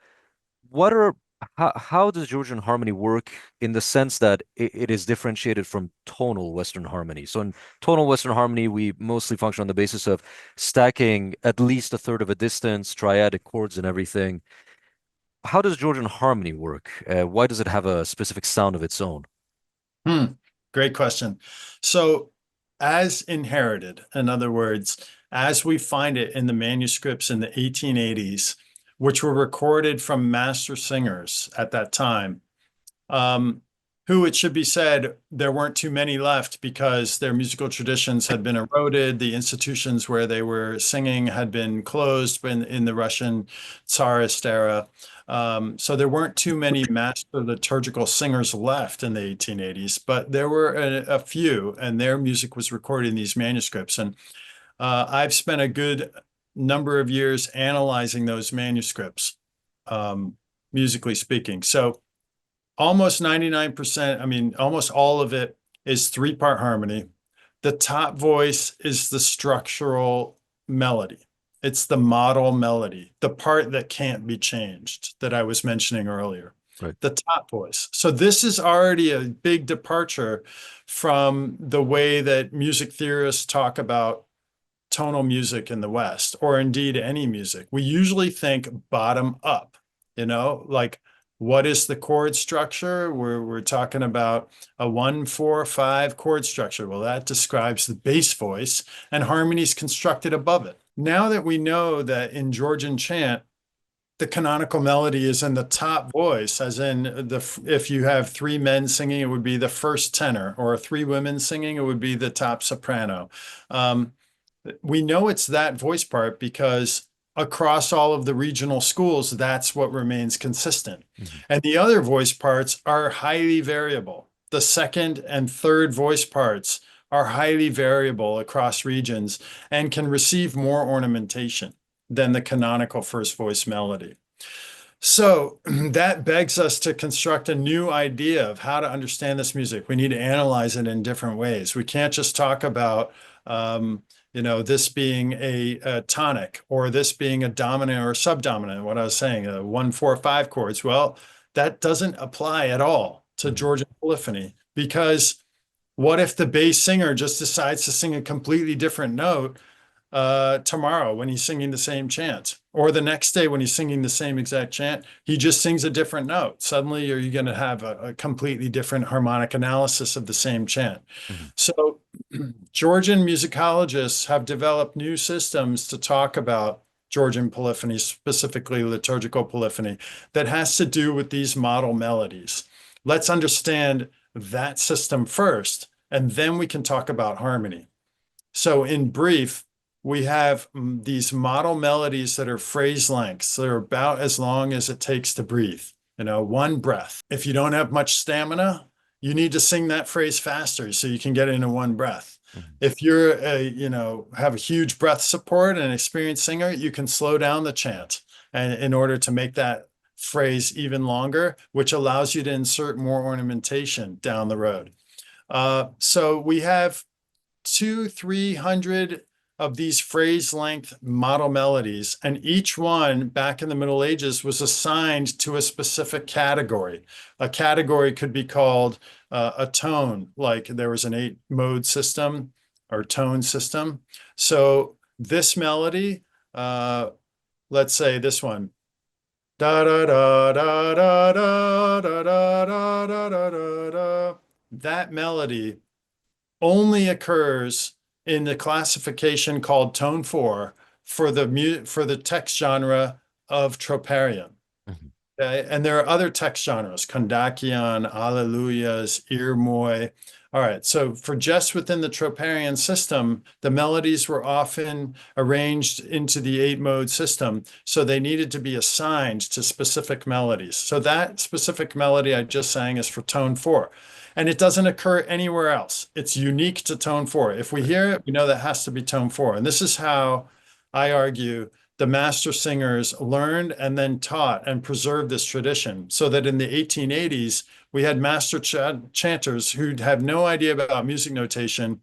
What are how does Georgian harmony work in the sense that it is differentiated from tonal Western harmony? So in tonal Western harmony, we mostly function on the basis of stacking at least a third of a distance, triadic chords and everything. How does Georgian harmony work? Why does it have a specific sound of its own?
Great question. So as inherited, in other words, as we find it in the manuscripts in the 1880s, which were recorded from master singers at that time, who, it should be said, there weren't too many left because their musical traditions had been eroded. The institutions where they were singing had been closed in the Russian Tsarist era. So there weren't too many master liturgical singers left in the 1880s, but there were a few, and their music was recorded in these manuscripts. And I've spent a good number of years analyzing those manuscripts, musically speaking. So almost 99%, I mean, almost all of it is 3-part harmony. The top voice is the structural melody. It's the modal melody, the part that can't be changed that I was mentioning earlier.
Right.
The top voice. So this is already a big departure from the way that music theorists talk about tonal music in the West, or indeed any music. We usually think bottom up, like what is the chord structure? We're talking about a 1-4-5 chord structure. Well, that describes the bass voice, and harmony is constructed above it. Now that we know that in Georgian chant, the canonical melody is in the top voice, as in if you have 3 men singing, it would be the first tenor, or 3 women singing, it would be the top soprano. We know it's that voice part because across all of the regional schools, that's what remains consistent. Mm-hmm. And the other voice parts are highly variable. The second and third voice parts are highly variable across regions and can receive more ornamentation than the canonical first voice melody. So that begs us to construct a new idea of how to understand this music. We need to analyze it in different ways. We can't just talk about this being a tonic, or this being a dominant or subdominant. What I was saying, 1-4-5 chords. Well, that doesn't apply at all to Georgian polyphony, because what if the bass singer just decides to sing a completely different note tomorrow when he's singing the same chant, or the next day when he's singing the same exact chant, he just sings a different note? Suddenly, are you going to have a completely different harmonic analysis of the same chant? Mm-hmm. So Georgian musicologists have developed new systems to talk about Georgian polyphony, specifically liturgical polyphony, that has to do with these modal melodies. Let's understand that system first, and then we can talk about harmony. So in brief, we have these modal melodies that are phrase lengths. They're about as long as it takes to breathe, 1 breath. If you don't have much stamina, you need to sing that phrase faster so you can get into 1 breath. Mm-hmm. If you're have a huge breath support and an experienced singer, you can slow down the chant and in order to make that phrase even longer, which allows you to insert more ornamentation down the road. So we have 200-300 of these phrase length modal melodies, and each one back in the Middle Ages was assigned to a specific category. A category could be called a tone, like there was an 8-mode system or tone system. So this melody, let's say this one, da da da da da da da da da da da da. That melody only occurs in the classification called tone 4 for the text genre of troparion. Mm-hmm. Okay? And there are other text genres, kondakion, alleluias, irmoi. All right, so for just within the troparion system, the melodies were often arranged into the 8-mode system, so they needed to be assigned to specific melodies. So that specific melody I just sang is for tone 4. And it doesn't occur anywhere else. It's unique to tone 4. If we hear it, we know that has to be tone 4. And this is how I argue the master singers learned and then taught and preserved this tradition, so that in the 1880s, we had master chanters who have no idea about music notation.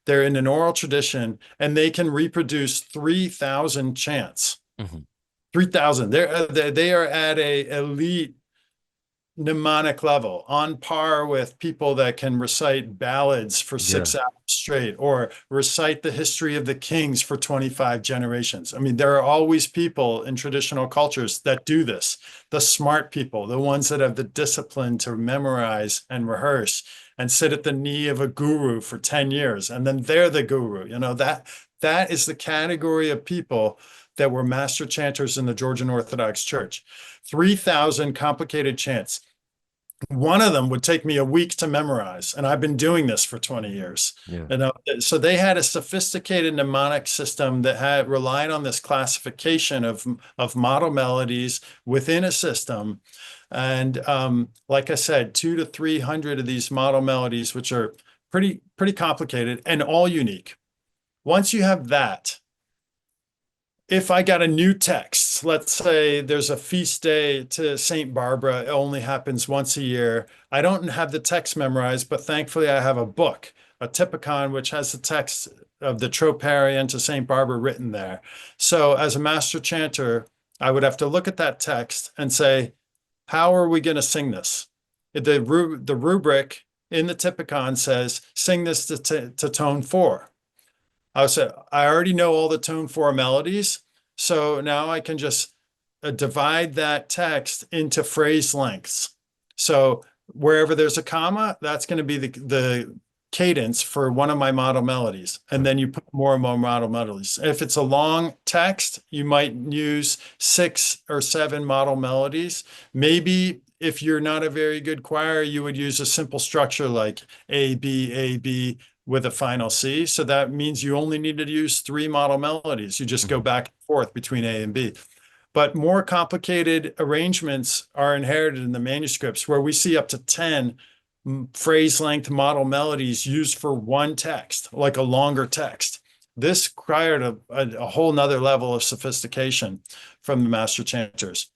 They're in an oral tradition, and they can reproduce 3,000 chants. Mm-hmm. 3,000. They are at a elite mnemonic level, on par with people that can recite ballads for 6 hours straight, or recite the history of the kings for 25 generations. I mean, there are always people in traditional cultures that do this. The smart people, the ones that have the discipline to memorize and rehearse and sit at the knee of a guru for 10 years, and then they're the guru. That is the category of people that were master chanters in the Georgian Orthodox Church. 3,000 complicated chants. One of them would take me a week to memorize, and I've been doing this for 20 years. Yeah. So they had a sophisticated mnemonic system that had relied on this classification of modal melodies within a system. And like I said, 200 to 300 of these modal melodies, which are pretty complicated and all unique. Once you have that, if I got a new text events. Let's say there's a feast day to St. Barbara. It only happens once a year. I don't have the text memorized, but thankfully I have a book, a Typicon, which has the text of the Troparion to St. Barbara written there. So as a master chanter, I would have to look at that text and say, how are we going to sing this? The rubric in the Typicon says, sing this to tone 4. I said, I already know all the tone 4 melodies. So now I can just divide that text into phrase lengths. So wherever there's a comma, that's going to be the cadence for one of my model melodies. And then you put more and more model melodies. If it's a long text, you might use 6 or 7 model melodies. Maybe if you're not a very good choir, you would use a simple structure like A, B, with a final C. So that means you only need to use 3 model melodies. You just go back and forth between A and B. But more complicated arrangements are inherited in the manuscripts where we see up to 10 phrase length model melodies used for one text, like a longer text. This required a whole nother level of sophistication from the master chanters.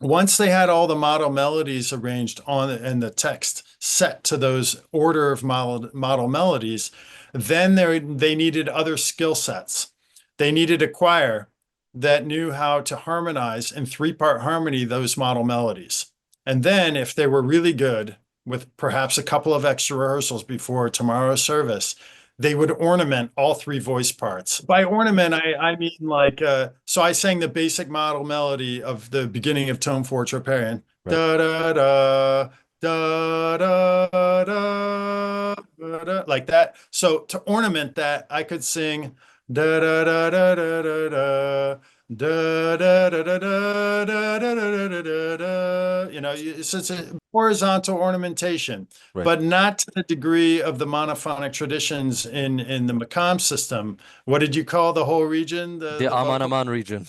Once they had all the model melodies arranged on and the text set to those order of model melodies, then they needed other skill sets. They needed a choir that knew how to harmonize in 3-part harmony those model melodies. And then if they were really good, with perhaps a couple of extra rehearsals before tomorrow's service, they would ornament all 3 voice parts. By ornament, I mean like, so I sang the basic model melody of the beginning of tone 4 Troparion.
Right.
Da, da, da, da, da, da, da, da, like that. So to ornament that, I could sing da, da, da, da, da, da, da. Da, da, da, da, da, da, da, da, da, da, da. You know, it's a horizontal ornamentation,
Right.
but not to the degree of the monophonic traditions in the Makam system. What did you call the whole region?
The Aman Aman region.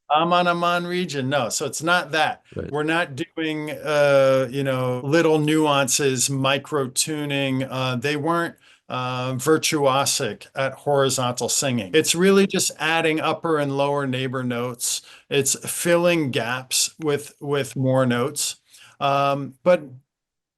Aman region. No, so it's not that.
Right.
We're not doing, little nuances, micro tuning. They weren't virtuosic at horizontal singing. It's really just adding upper and lower neighbor notes. It's filling gaps with more notes, but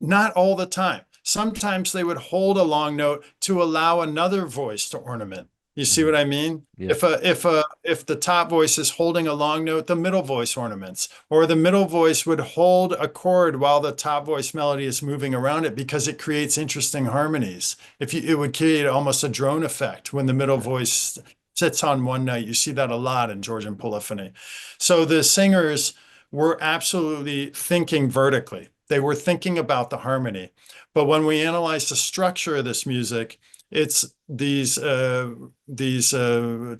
not all the time. Sometimes they would hold a long note to allow another voice to ornament. You see what I mean?
Yeah.
If the top voice is holding a long note, the middle voice ornaments, or the middle voice would hold a chord while the top voice melody is moving around it because it creates interesting harmonies. It would create almost a drone effect when the middle voice sits on one note. You see that a lot in Georgian polyphony. So the singers were absolutely thinking vertically. They were thinking about the harmony. But when we analyze the structure of this music, it's these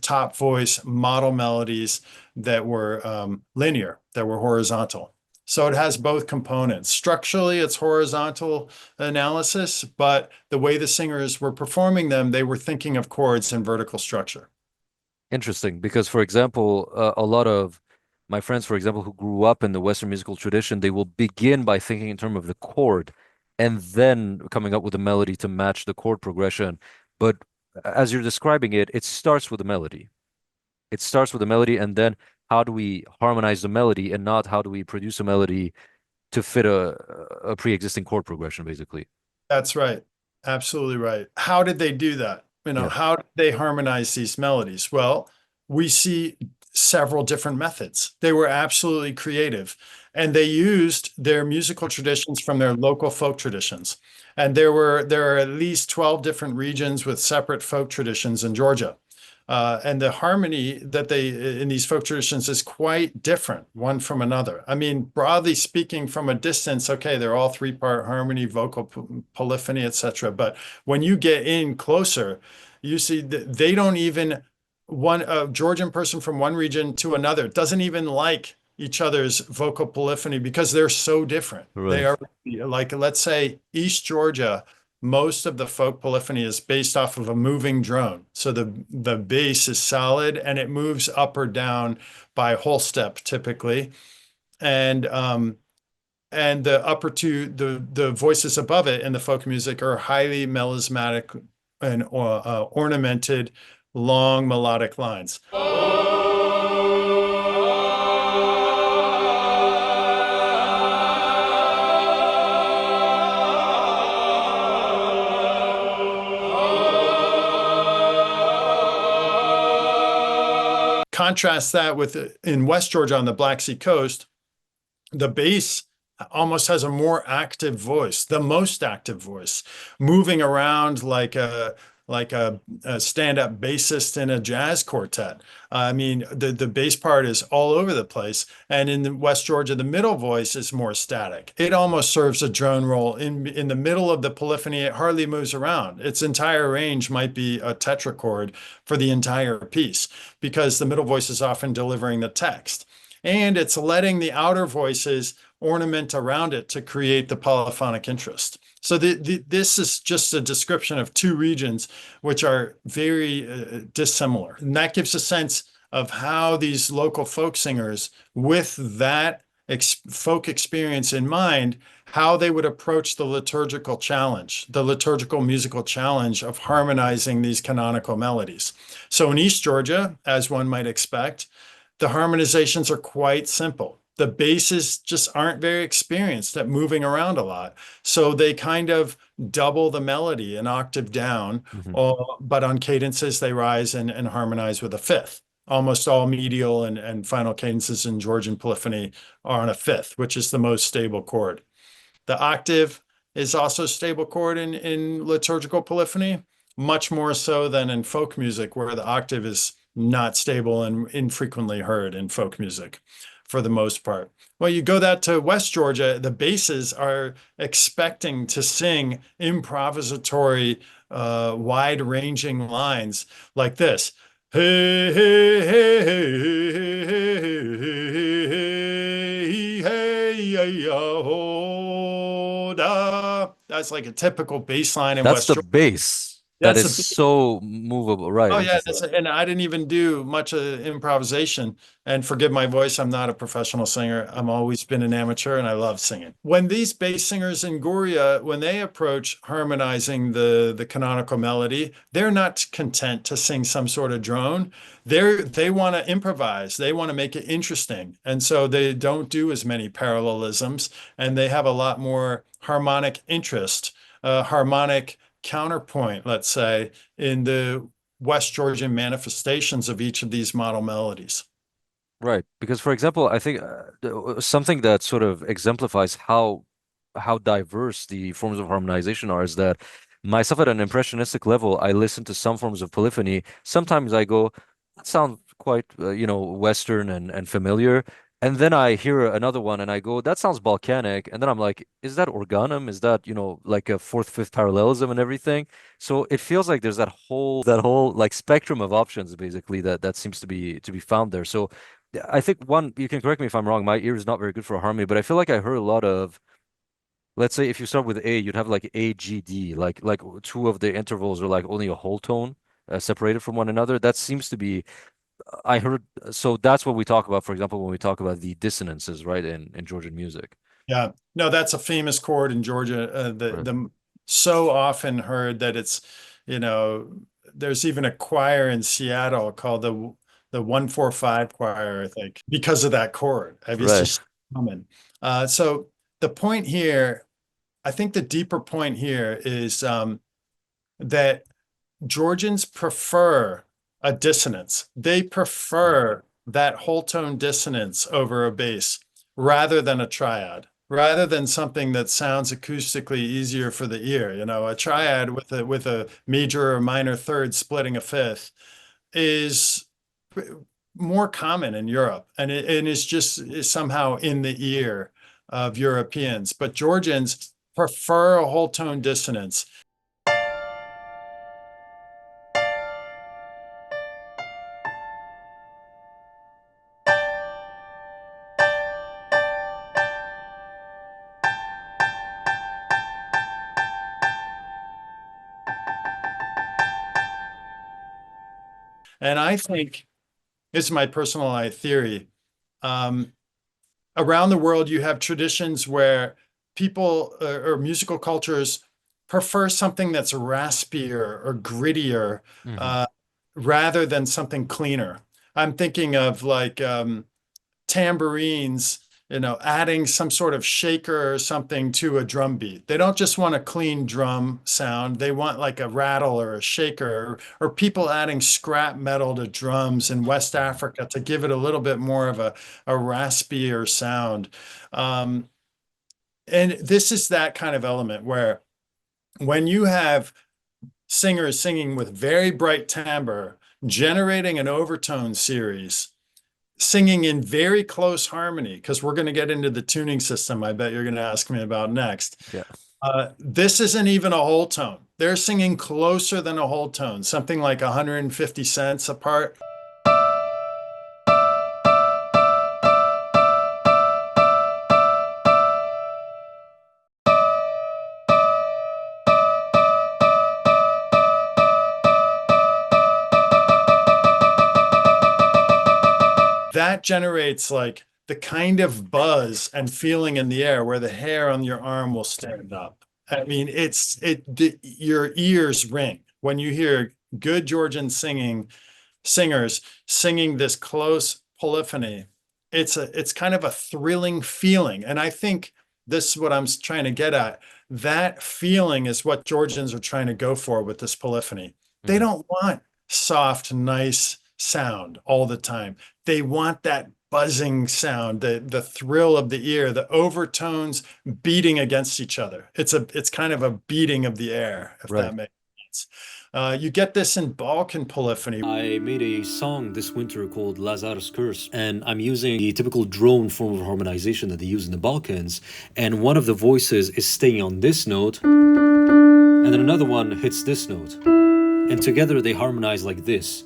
top voice model melodies that were linear, that were horizontal. So it has both components. Structurally, it's horizontal analysis, but the way the singers were performing them, they were thinking of chords in vertical structure.
Interesting, because for example, a lot of my friends, for example, who grew up in the Western musical tradition, they will begin by thinking in terms of the chord and then coming up with a melody to match the chord progression. But as you're describing it, it starts with a melody. It starts with a melody, and then how do we harmonize the melody and not how do we produce a melody to fit a pre-existing chord progression, basically.
That's right. Absolutely right. How did they do that?
Yeah.
How did they harmonize these melodies? Well, we see several different methods. They were absolutely creative, and they used their musical traditions from their local folk traditions. And there are at least 12 different regions with separate folk traditions in Georgia. And the harmony that in these folk traditions is quite different one from another. I mean, broadly speaking, from a distance, okay, they're all 3-part harmony, vocal polyphony, etc. But when you get in closer, you see that they don't even, a Georgian person from one region to another doesn't even like each other's vocal polyphony because they're so different.
Right.
They are like, let's say East Georgia, most of the folk polyphony is based off of a moving drone. So the bass is solid and it moves up or down by whole step typically. And the upper two, the voices above it in the folk music are highly melismatic and ornamented long melodic lines. Contrast that with in West Georgia on the Black Sea coast, the bass almost has a more active voice, the most active voice, moving around like a stand-up bassist in a jazz quartet. I mean, the bass part is all over the place. And in the West Georgia, the middle voice is more static. It almost serves a drone role in the middle of the polyphony. It hardly moves around. Its entire range might be a tetrachord for the entire piece because the middle voice is often delivering the text. And it's letting the outer voices ornament around it to create the polyphonic interest. So this is just a description of two regions which are very dissimilar. And that gives a sense of how these local folk singers, with that folk experience in mind, how they would approach the liturgical challenge, the liturgical musical challenge of harmonizing these canonical melodies. So in East Georgia, as one might expect, the harmonizations are quite simple. The basses just aren't very experienced at moving around a lot. So they kind of double the melody an octave down, but on cadences, they rise and harmonize with a fifth. Almost all medial and final cadences in Georgian polyphony are on a fifth, which is the most stable chord. The octave is also a stable chord in liturgical polyphony, much more so than in folk music, where the octave is not stable and infrequently heard in folk music for the most part. Well, you go that to West Georgia, the basses are expecting to sing improvisatory, wide-ranging lines like this. Hey, hey, hey, hey, hey, hey, hey, oh, da. That's like a typical bass line in
That's
West
the
Georgia.
bass that
That's
is
a
so movable, right?
Oh yeah,
Interesting.
and I didn't even do much improvisation. And forgive my voice, I'm not a professional singer. I'm always been an amateur, and I love singing. When these bass singers in Guria, when they approach harmonizing the canonical melody, they're not content to sing some sort of drone. They want to improvise. They want to make it interesting, and so they don't do as many parallelisms, and they have a lot more harmonic interest, harmonic counterpoint, let's say, in the West Georgian manifestations of each of these model melodies.
Right. Because, for example, I think something that sort of exemplifies how diverse the forms of harmonization are is that myself at an impressionistic level, I listen to some forms of polyphony. Sometimes I go, that sounds quite, Western and familiar. And then I hear another one and I go, that sounds Balkanic. And then I'm like, is that organum? Is that, like a fourth, fifth parallelism and everything? So it feels like there's that whole like spectrum of options basically that seems to be found there. So yeah, I think one, you can correct me if I'm wrong, my ear is not very good for harmony, but I feel like I heard a lot of, let's say if you start with A, you'd have like A, G, D, like two of the intervals are like only a whole tone separated from one another. That seems to be, I heard, so that's what we talk about, for example, when we talk about the dissonances, right, in Georgian music.
Yeah, no, that's a famous chord in Georgia.
Right.
The so often heard that it's, you know, there's even a choir in Seattle called the 145 choir, I think, because of that chord. I mean, it's
Right.
just common. So the point here, I think the deeper point here is that Georgians prefer a dissonance. They prefer that whole tone dissonance over a bass rather than a triad, rather than something that sounds acoustically easier for the ear. You know, a triad with a major or minor third splitting a fifth is more common in Europe, and it is just is somehow in the ear of Europeans. But Georgians prefer a whole tone dissonance. And I think it's my personal theory. Um, Around the world, you have traditions where people or musical cultures prefer something that's raspier or grittier
Hmm.
uh, rather than something cleaner. I'm thinking of like tambourines adding some sort of shaker or something to a drum beat. They don't just want a clean drum sound. They want like a rattle or a shaker, or people adding scrap metal to drums in West Africa to give it a little bit more of a raspier sound. And this is that kind of element where when you have singers singing with very bright timbre, generating an overtone series, singing in very close harmony, because we're going to get into the tuning system I bet you're going to ask me about next.
Yeah.
This isn't even a whole tone. They're singing closer than a whole tone, something like 150 cents apart. That generates like the kind of buzz and feeling in the air where the hair on your arm will stand up. I mean, your ears ring when you hear good Georgian singers singing this close polyphony. It's kind of a thrilling feeling. And I think this is what I'm trying to get at. That feeling is what Georgians are trying to go for with this polyphony. They don't want soft, nice sound all the time. They want that buzzing sound, the thrill of the ear, the overtones beating against each other. It's kind of a beating of the air, if that makes sense. You get this in Balkan polyphony.
I made a song this winter called Lazar's Curse, and I'm using the typical drone form of harmonization that they use in the Balkans, and one of the voices is staying on this note, and then another one hits this note, and together they harmonize like this.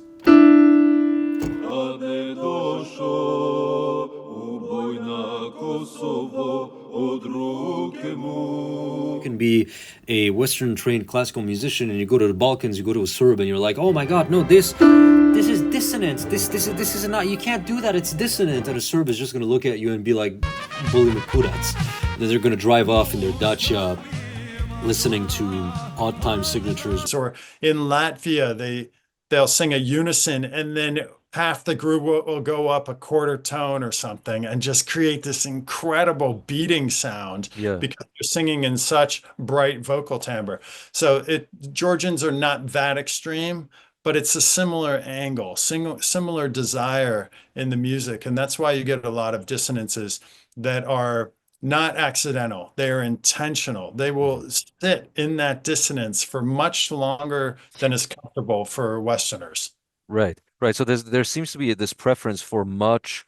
You can be a Western trained classical musician and you go to the Balkans, you go to a Serb and you're like, oh my god, no, this is dissonance. This is not, you can't do that, it's dissonant. And a Serb is just gonna look at you and be like, bully me kurats. Then they're gonna drive off in their dacha listening to odd time signatures.
Or in Latvia, they'll sing a unison and then half the group will go up a quarter tone or something and just create this incredible beating sound because they're singing in such bright vocal timbre. So Georgians are not that extreme, but it's a similar angle, similar desire in the music. And that's why you get a lot of dissonances that are not accidental. They are intentional. They will sit in that dissonance for much longer than is comfortable for Westerners.
Right. So there seems to be this preference for much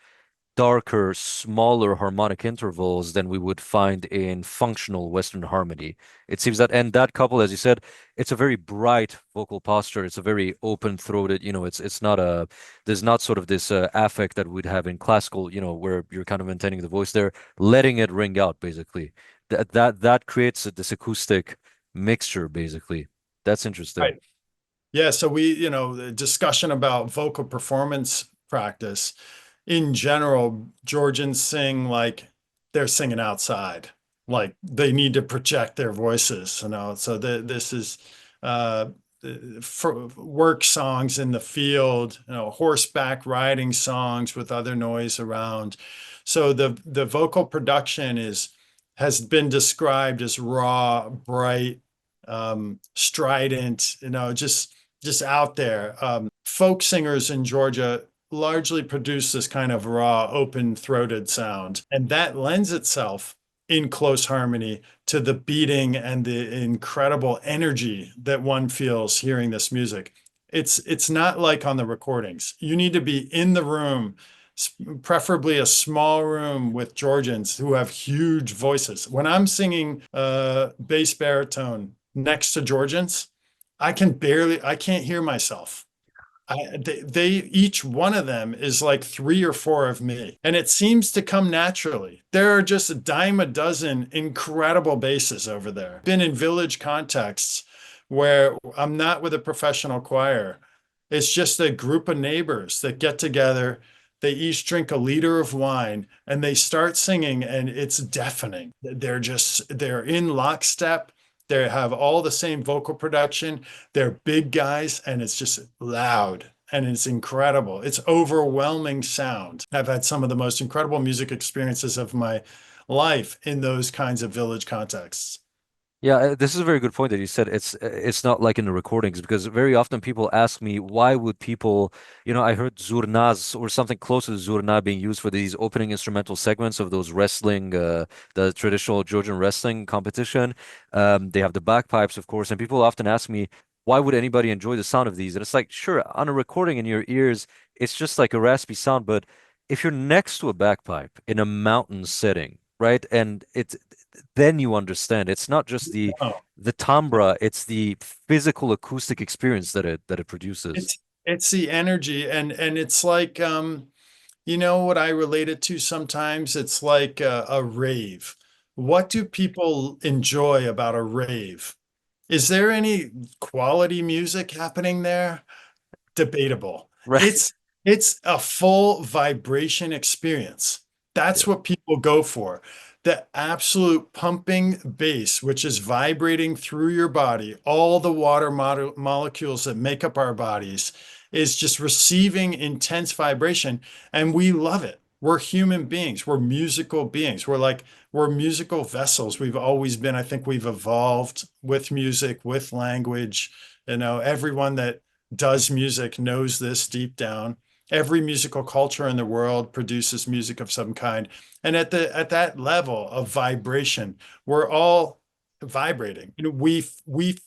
darker, smaller harmonic intervals than we would find in functional Western harmony. It seems that, and that couple, as you said, it's a very bright vocal posture. It's a very open-throated, it's not there's not sort of this affect that we'd have in classical, where you're kind of maintaining the voice there, letting it ring out, basically. That creates this acoustic mixture, basically. That's interesting.
Right. Yeah, so the discussion about vocal performance practice, in general, Georgians sing like they're singing outside, like they need to project their voices, so this is for work songs in the field, horseback riding songs with other noise around. So the vocal production has been described as raw, bright, strident, just out there. Folk singers in Georgia largely produce this kind of raw, open-throated sound. And that lends itself in close harmony to the beating and the incredible energy that one feels hearing this music. It's not like on the recordings. You need to be in the room, preferably a small room with Georgians who have huge voices. When I'm singing bass baritone next to Georgians, I can't hear myself. Each one of them is like 3 or 4 of me, and it seems to come naturally. There are just a dime a dozen incredible basses over there. Been in village contexts where I'm not with a professional choir. It's just a group of neighbors that get together. They each drink a liter of wine and they start singing, and it's deafening. They're in lockstep. They have all the same vocal production. They're big guys, and it's just loud and it's incredible. It's overwhelming sound. I've had some of the most incredible music experiences of my life in those kinds of village contexts.
Yeah, this is a very good point that you said. It's not like in the recordings because very often people ask me why would people, I heard zurnas or something close to zurna being used for these opening instrumental segments of those wrestling, the traditional Georgian wrestling competition. They have the bagpipes, of course, and people often ask me why would anybody enjoy the sound of these? And it's like, sure, on a recording in your ears, it's just like a raspy sound, but if you're next to a bagpipe in a mountain setting, right, and it's then you understand. It's not just the
Oh,
the timbre, it's the physical acoustic experience that it produces.
it's the energy and it's like you know what I relate it to sometimes? It's like a rave. What do people enjoy about a rave? Is there any quality music happening there? Debatable.
Right.
It's a full vibration experience. That's
Yeah.
what people go for. The absolute pumping bass, which is vibrating through your body, all the water molecules that make up our bodies, is just receiving intense vibration, and we love it. We're human beings. We're musical beings. We're musical vessels. We've always been. I think we've evolved with music, with language. Everyone that does music knows this deep down. Every musical culture in the world produces music of some kind. And at that level of vibration, we're all vibrating. We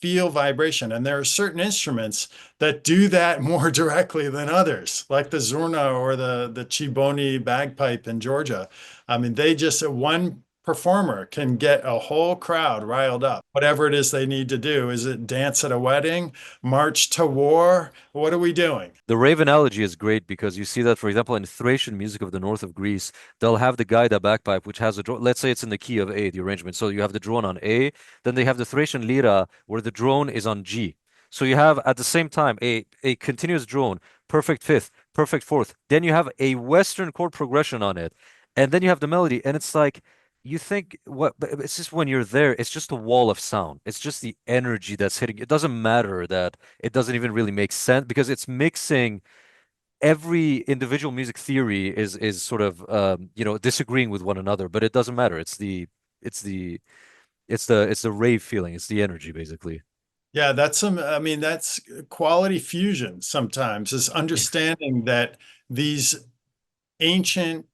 feel vibration, and there are certain instruments that do that more directly than others, like the zurna or the chiboni bagpipe in Georgia. I mean, they just one performer can get a whole crowd riled up. Whatever it is they need to do. Is it dance at a wedding? March to war? What are we doing?
The rave analogy is great because you see that, for example, in Thracian music of the north of Greece, they'll have the gaida bagpipe, which has a drone. Let's say it's in the key of A, the arrangement. So you have the drone on A, then they have the Thracian lira where the drone is on G. So you have at the same time a continuous drone, perfect fifth, perfect fourth. Then you have a Western chord progression on it, and then you have the melody, and it's like you think what but it's just when you're there, it's just a wall of sound. It's just the energy that's hitting. It doesn't matter that it doesn't even really make sense because it's mixing every individual music theory is sort of disagreeing with one another, but it doesn't matter. It's the it's the rave feeling. It's the energy basically.
Yeah, I mean, that's quality fusion sometimes, is understanding that these ancient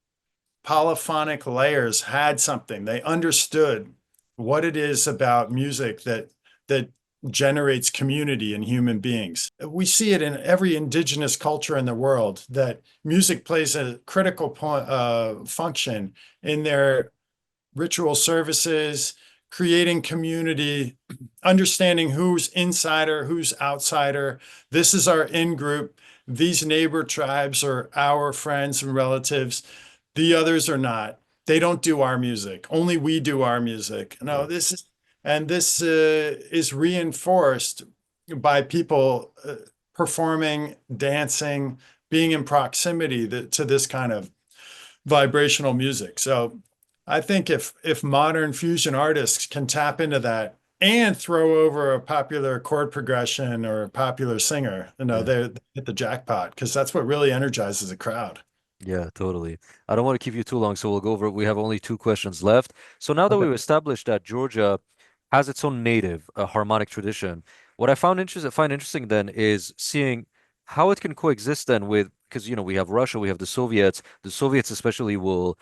polyphonic layers had something. They understood what it is about music that generates community in human beings. We see it in every indigenous culture in the world that music plays a critical function in their ritual services, creating community, understanding who's insider, who's outsider. This is our in group. These neighbor tribes are our friends and relatives. The others are not. They don't do our music. Only we do our music. No,
Yeah.
this is reinforced by people performing, dancing, being in proximity to this kind of vibrational music. So I think if modern fusion artists can tap into that and throw over a popular chord progression or a popular singer,
Yeah.
they hit the jackpot because that's what really energizes a crowd.
Yeah, totally. I don't want to keep you too long, so we'll go over. We have only two questions left. So now that
Okay.
we've established that Georgia has its own native harmonic tradition, what I find interesting then is seeing how it can coexist then with, because we have Russia, we have the Soviets. The Soviets especially will,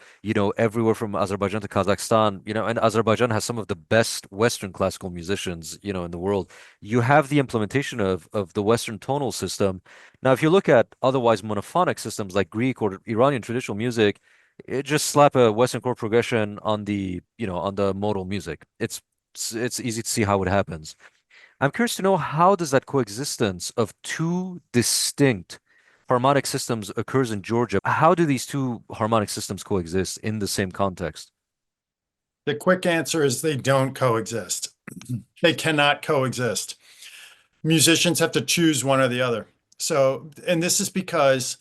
everywhere from Azerbaijan to Kazakhstan, and Azerbaijan has some of the best Western classical musicians, in the world. You have the implementation of the Western tonal system. Now, if you look at otherwise monophonic systems like Greek or Iranian traditional music, it just slap a Western chord progression on the modal music. It's easy to see how it happens. I'm curious to know how does that coexistence of two distinct harmonic systems occurs in Georgia? How do these two harmonic systems coexist in the same context?
The quick answer is they don't coexist. They cannot coexist. Musicians have to choose one or the other. So, and this is because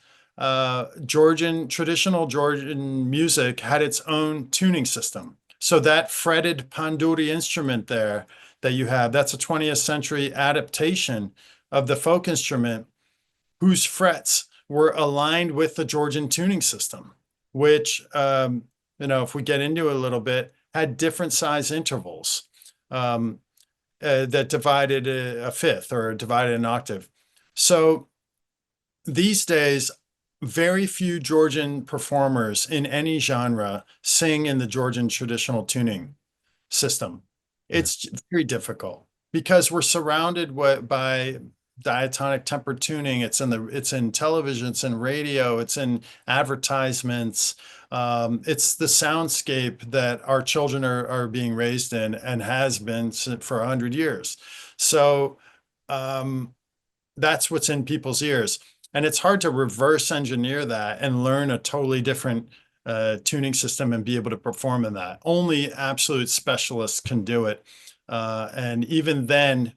traditional Georgian music had its own tuning system. So that fretted panduri instrument there that you have, that's a 20th century adaptation of the folk instrument. whose frets were aligned with the Georgian tuning system, which, if we get into it a little bit, had different size intervals that divided a fifth or divided an octave. So these days, very few Georgian performers in any genre sing in the Georgian traditional tuning system. It's very difficult because we're surrounded by diatonic temper tuning. It's in television, it's in radio, it's in advertisements. It's the soundscape that our children are being raised in and has been for 100 years. So that's what's in people's ears. And it's hard to reverse engineer that and learn a totally different tuning system and be able to perform in that. Only absolute specialists can do it. And even then,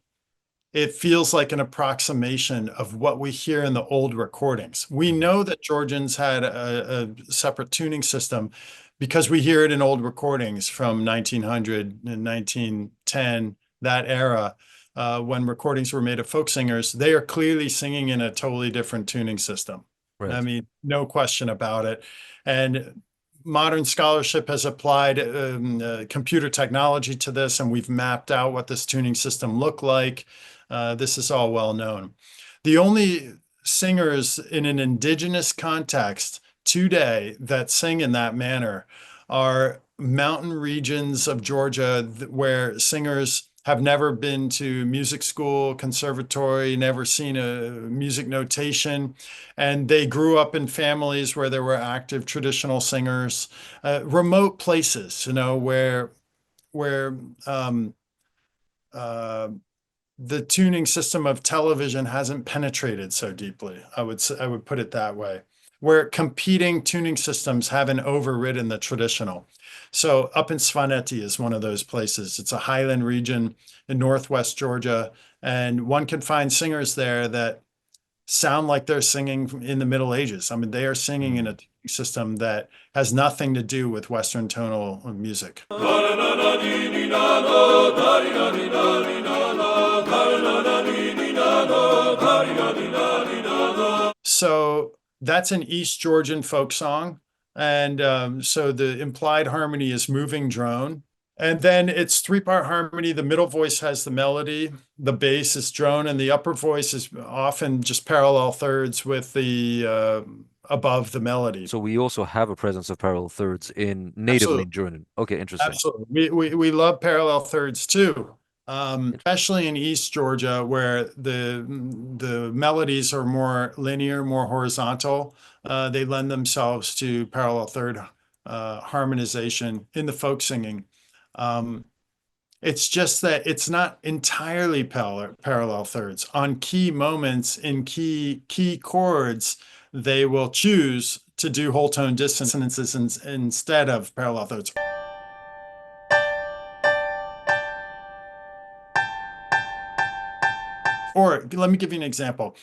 it feels like an approximation of what we hear in the old recordings. We know that Georgians had a separate tuning system because we hear it in old recordings from 1900 and 1910, that era. When recordings were made of folk singers, they are clearly singing in a totally different tuning system.
Right.
I mean, no question about it. And modern scholarship has applied computer technology to this, and we've mapped out what this tuning system looked like. This is all well known. The only singers in an indigenous context today that sing in that manner are mountain regions of Georgia where singers have never been to music school, conservatory, never seen a music notation, and they grew up in families where there were active traditional singers, remote places, where the tuning system of television hasn't penetrated so deeply. I would put it that way, where competing tuning systems haven't overridden the traditional. So up in Svaneti is one of those places. It's a highland region in northwest Georgia, and one can find singers there that sound like they're singing in the Middle Ages. I mean, they are singing in a system that has nothing to do with Western tonal music. So that's an East Georgian folk song. And so the implied harmony is moving drone. And then it's three-part harmony. The middle voice has the melody, the bass is drone, and the upper voice is often just parallel thirds with the above the melody.
So we also have a presence of parallel thirds in natively
Absolutely.
German. Okay, interesting.
Absolutely. We love parallel thirds too. Especially in East Georgia, where the melodies are more linear, more horizontal. They lend themselves to parallel third harmonization in the folk singing. It's just that it's not entirely parallel thirds. On key moments in key chords, they will choose to do whole tone dissonances instead of parallel thirds. Or let me give you an example.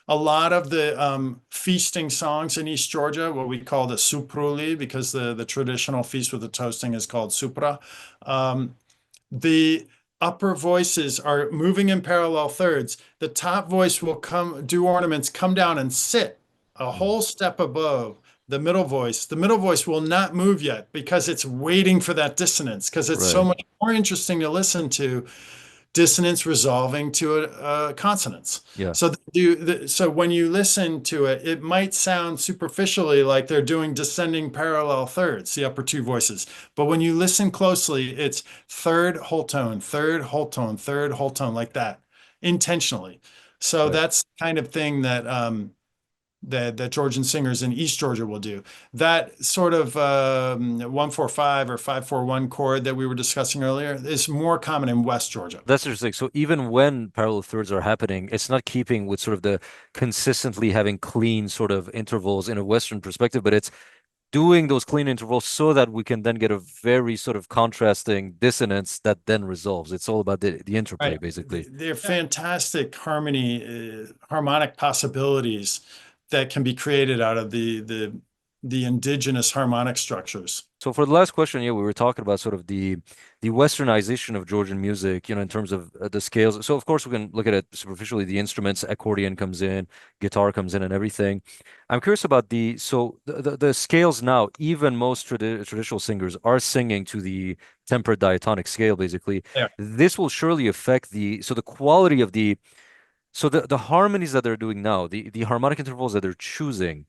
A lot of the feasting songs in East Georgia, what we call the supruli, because the traditional feast with the toasting is called supra. The upper voices are moving in parallel thirds. The top voice will do ornaments, come down and sit a whole step above the middle voice. The middle voice will not move yet because it's waiting for that dissonance, because it's so much more interesting to listen to dissonance resolving to a consonance.
Yeah.
So when you listen to it, it might sound superficially like they're doing descending parallel thirds, the upper two voices. But when you listen closely, it's third whole tone, third whole tone, third whole tone, like that, intentionally. So that's the kind of thing that that Georgian singers in East Georgia will do. That sort of 1-4-5 or 5-4-1 chord that we were discussing earlier is more common in West Georgia.
That's interesting. So even when parallel thirds are happening, it's not keeping with sort of the consistently having clean sort of intervals in a Western perspective, but it's doing those clean intervals so that we can then get a very sort of contrasting dissonance that then resolves. It's all about the interplay, basically.
They're fantastic harmonic possibilities that can be created out of the the indigenous harmonic structures.
So for the last question, yeah, we were talking about sort of the westernization of Georgian music, in terms of the scales. So of course we can look at it superficially. The instruments, accordion comes in, guitar comes in, and everything. I'm curious about the scales now. Even most traditional singers are singing to the tempered diatonic scale, basically.
Yeah.
This will surely affect the quality of the harmonies that they're doing now, the harmonic intervals that they're choosing.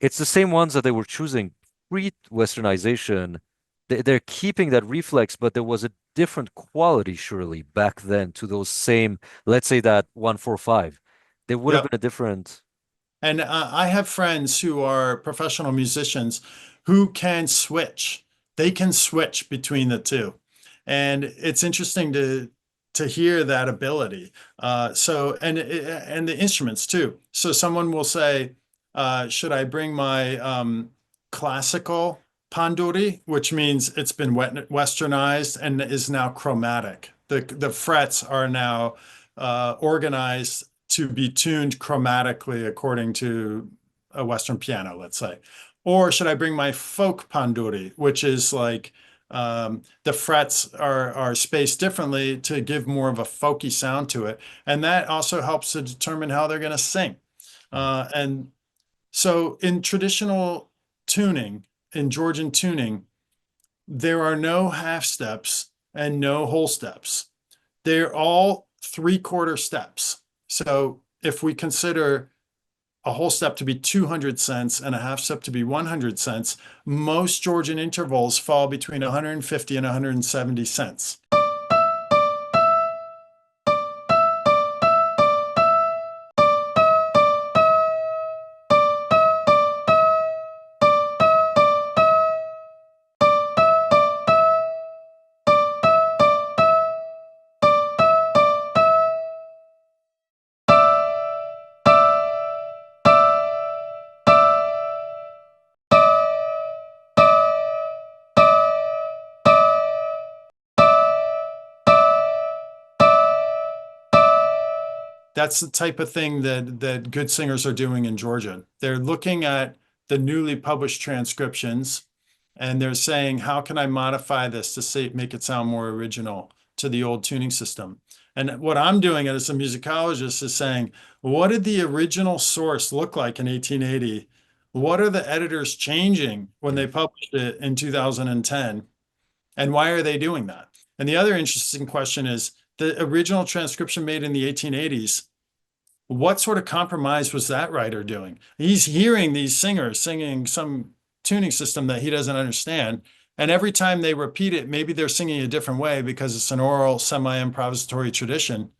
It's the same ones that they were choosing pre-Westernization. They're keeping that reflex, but there was a different quality surely back then to those same, let's say that 145. There would have
Yeah.
been a different.
And I have friends who are professional musicians who can switch. They can switch between the two. And it's interesting to hear that ability. And the instruments too. So someone will say, should I bring my classical panduri, which means it's been westernized and is now chromatic. The frets are now organized to be tuned chromatically according to a Western piano, let's say. Or should I bring my folk panduri, which is like the frets are spaced differently to give more of a folky sound to it. And that also helps to determine how they're going to sing. And so in traditional tuning, in Georgian tuning, there are no half steps and no whole steps. They're all 3/4 steps. So if we consider a whole step to be 200 cents and a half step to be 100 cents, most Georgian intervals fall between 150 and 170 cents. That's the type of thing that good singers are doing in Georgia. They're looking at the newly published transcriptions and they're saying, how can I modify this to make it sound more original to the old tuning system? And what I'm doing as a musicologist is saying, what did the original source look like in 1880? What are the editors changing when they published it in 2010? And why are they doing that? And the other interesting question is, the original transcription made in the 1880s, what sort of compromise was that writer doing? He's hearing these singers singing some tuning system that he doesn't understand. And every time they repeat it, maybe they're singing a different way because it's an oral, semi-improvisatory tradition.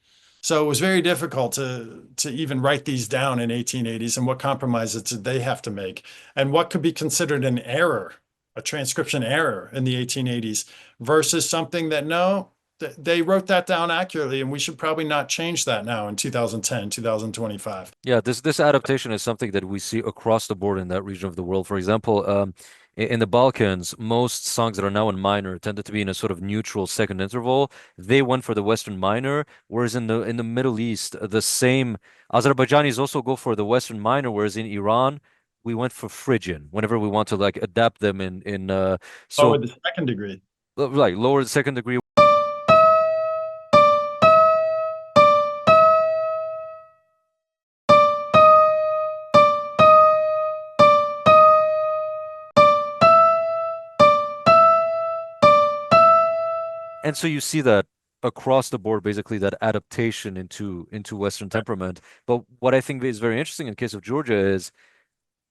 So it was very difficult to even write these down in 1880s, and what compromises did they have to make? And what could be considered an error, a transcription error in the 1880s versus something that, no, they wrote that down accurately, and we should probably not change that now in 2010, 2025.
Yeah, this adaptation is something that we see across the board in that region of the world. For example, in the Balkans, most songs that are now in minor tended to be in a sort of neutral second interval. They went for the Western minor, whereas in the Middle East, the same Azerbaijanis also go for the Western minor, whereas in Iran, we went for Phrygian whenever we want to like adapt them in
Oh,
so
with the second degree.
like lower the second degree. And so you see that across the board, basically that adaptation into Western temperament. But what I think is very interesting in the case of Georgia is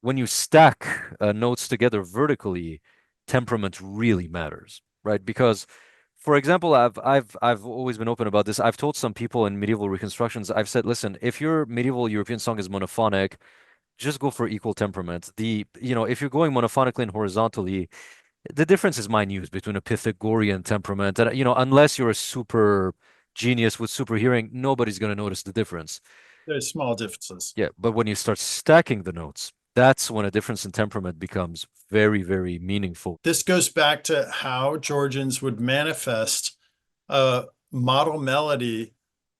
when you stack notes together vertically, temperament really matters, right? Because, for example, I've always been open about this. I've told some people in medieval reconstructions, I've said, listen, if your medieval European song is monophonic, just go for equal temperament. If you're going monophonically and horizontally, the difference is minute between a Pythagorean temperament and unless you're a super genius with super hearing, nobody's going to notice the difference.
There's small differences.
Yeah, but when you start stacking the notes, that's when a difference in temperament becomes very, very meaningful.
This goes back to how Georgians would manifest a modal melody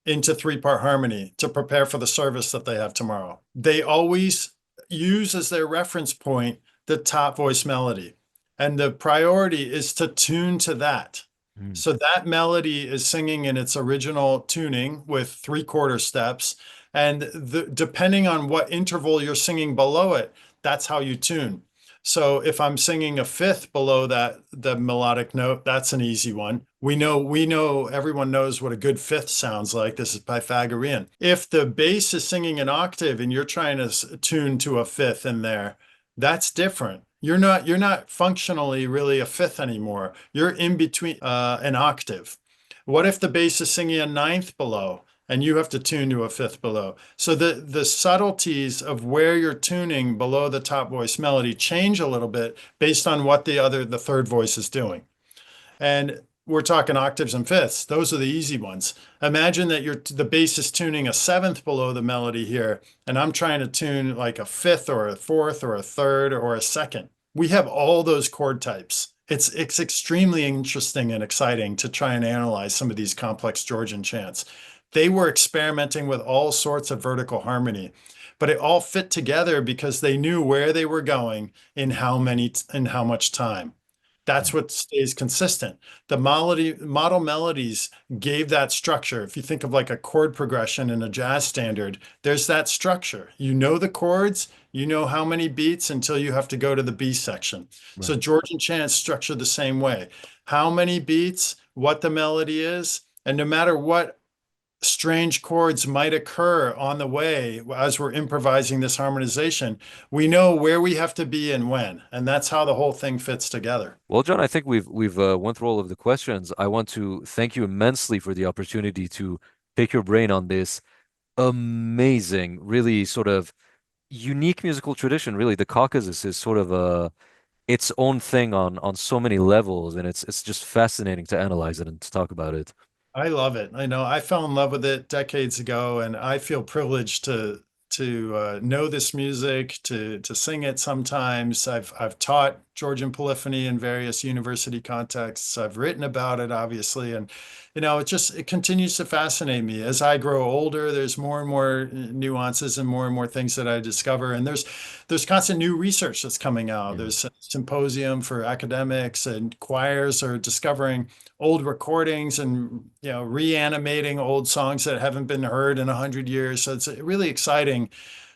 into 3-part harmony to prepare for the service that they have tomorrow. They always use as their reference point the top voice melody. And the priority is to tune to that.
Mm.
So that melody is singing in its original tuning with 3/4 steps. And depending on what interval you're singing below it, that's how you tune. So if I'm singing a fifth below that, the melodic note, that's an easy one. We know, everyone knows what a good fifth sounds like. This is Pythagorean. If the bass is singing an octave and you're trying to tune to a fifth in there, that's different. You're not functionally really a fifth anymore. You're in between an octave. What if the bass is singing a ninth below and you have to tune to a fifth below? So the subtleties of where you're tuning below the top voice melody change a little bit based on what the third voice is doing. And we're talking octaves and fifths. Those are the easy ones. Imagine that the bass is tuning a seventh below the melody here, and I'm trying to tune like a fifth or a fourth or a third or a second. We have all those chord types. It's extremely interesting and exciting to try and analyze some of these complex Georgian chants. They were experimenting with all sorts of vertical harmony, but it all fit together because they knew where they were going in how much time. That's what stays consistent. The modal melodies gave that structure. If you think of like a chord progression in a jazz standard, there's that structure. You know the chords, you know how many beats until you have to go to the B section. So
Right.
Georgian chant is structured the same way. How many beats, what the melody is, and no matter what strange chords might occur on the way as we're improvising this harmonization, we know where we have to be and when, and that's how the whole thing fits together.
Well, John, I think we've went through all of the questions. I want to thank you immensely for the opportunity to pick your brain on this amazing, really sort of unique musical tradition. Really, the Caucasus is sort of its own thing on so many levels, and it's just fascinating to analyze it and to talk about it.
I love it. I know I fell in love with it decades ago, and I feel privileged to know this music, to sing it sometimes. I've taught Georgian polyphony in various university contexts. I've written about it, obviously, and it continues to fascinate me. As I grow older, there's more and more nuances and more things that I discover. And there's constant new research that's coming out.
Yeah.
There's a symposium for academics, and choirs are discovering old recordings and reanimating old songs that haven't been heard in 100 years. So it's really exciting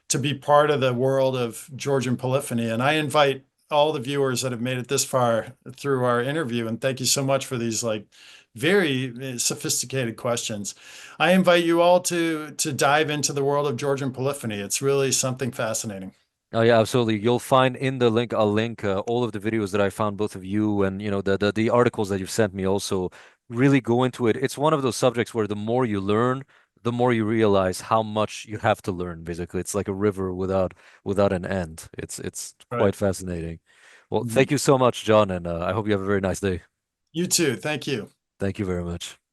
to be part of the world of Georgian polyphony. And I invite all the viewers that have made it this far through our interview, and thank you so much for these like very sophisticated questions. I invite you all to dive into the world of Georgian polyphony. It's really something fascinating.
Oh yeah, absolutely. You'll find in the link, I'll link all of the videos that I found, both of you, and the articles that you've sent me also really go into it. It's one of those subjects where the more you learn, the more you realize how much you have to learn, basically. It's like a river without an end. It's
Right.
quite fascinating. Well,
Mhm.
thank you so much, John, and I hope you have a very nice day.
You too. Thank you.
Thank you very much.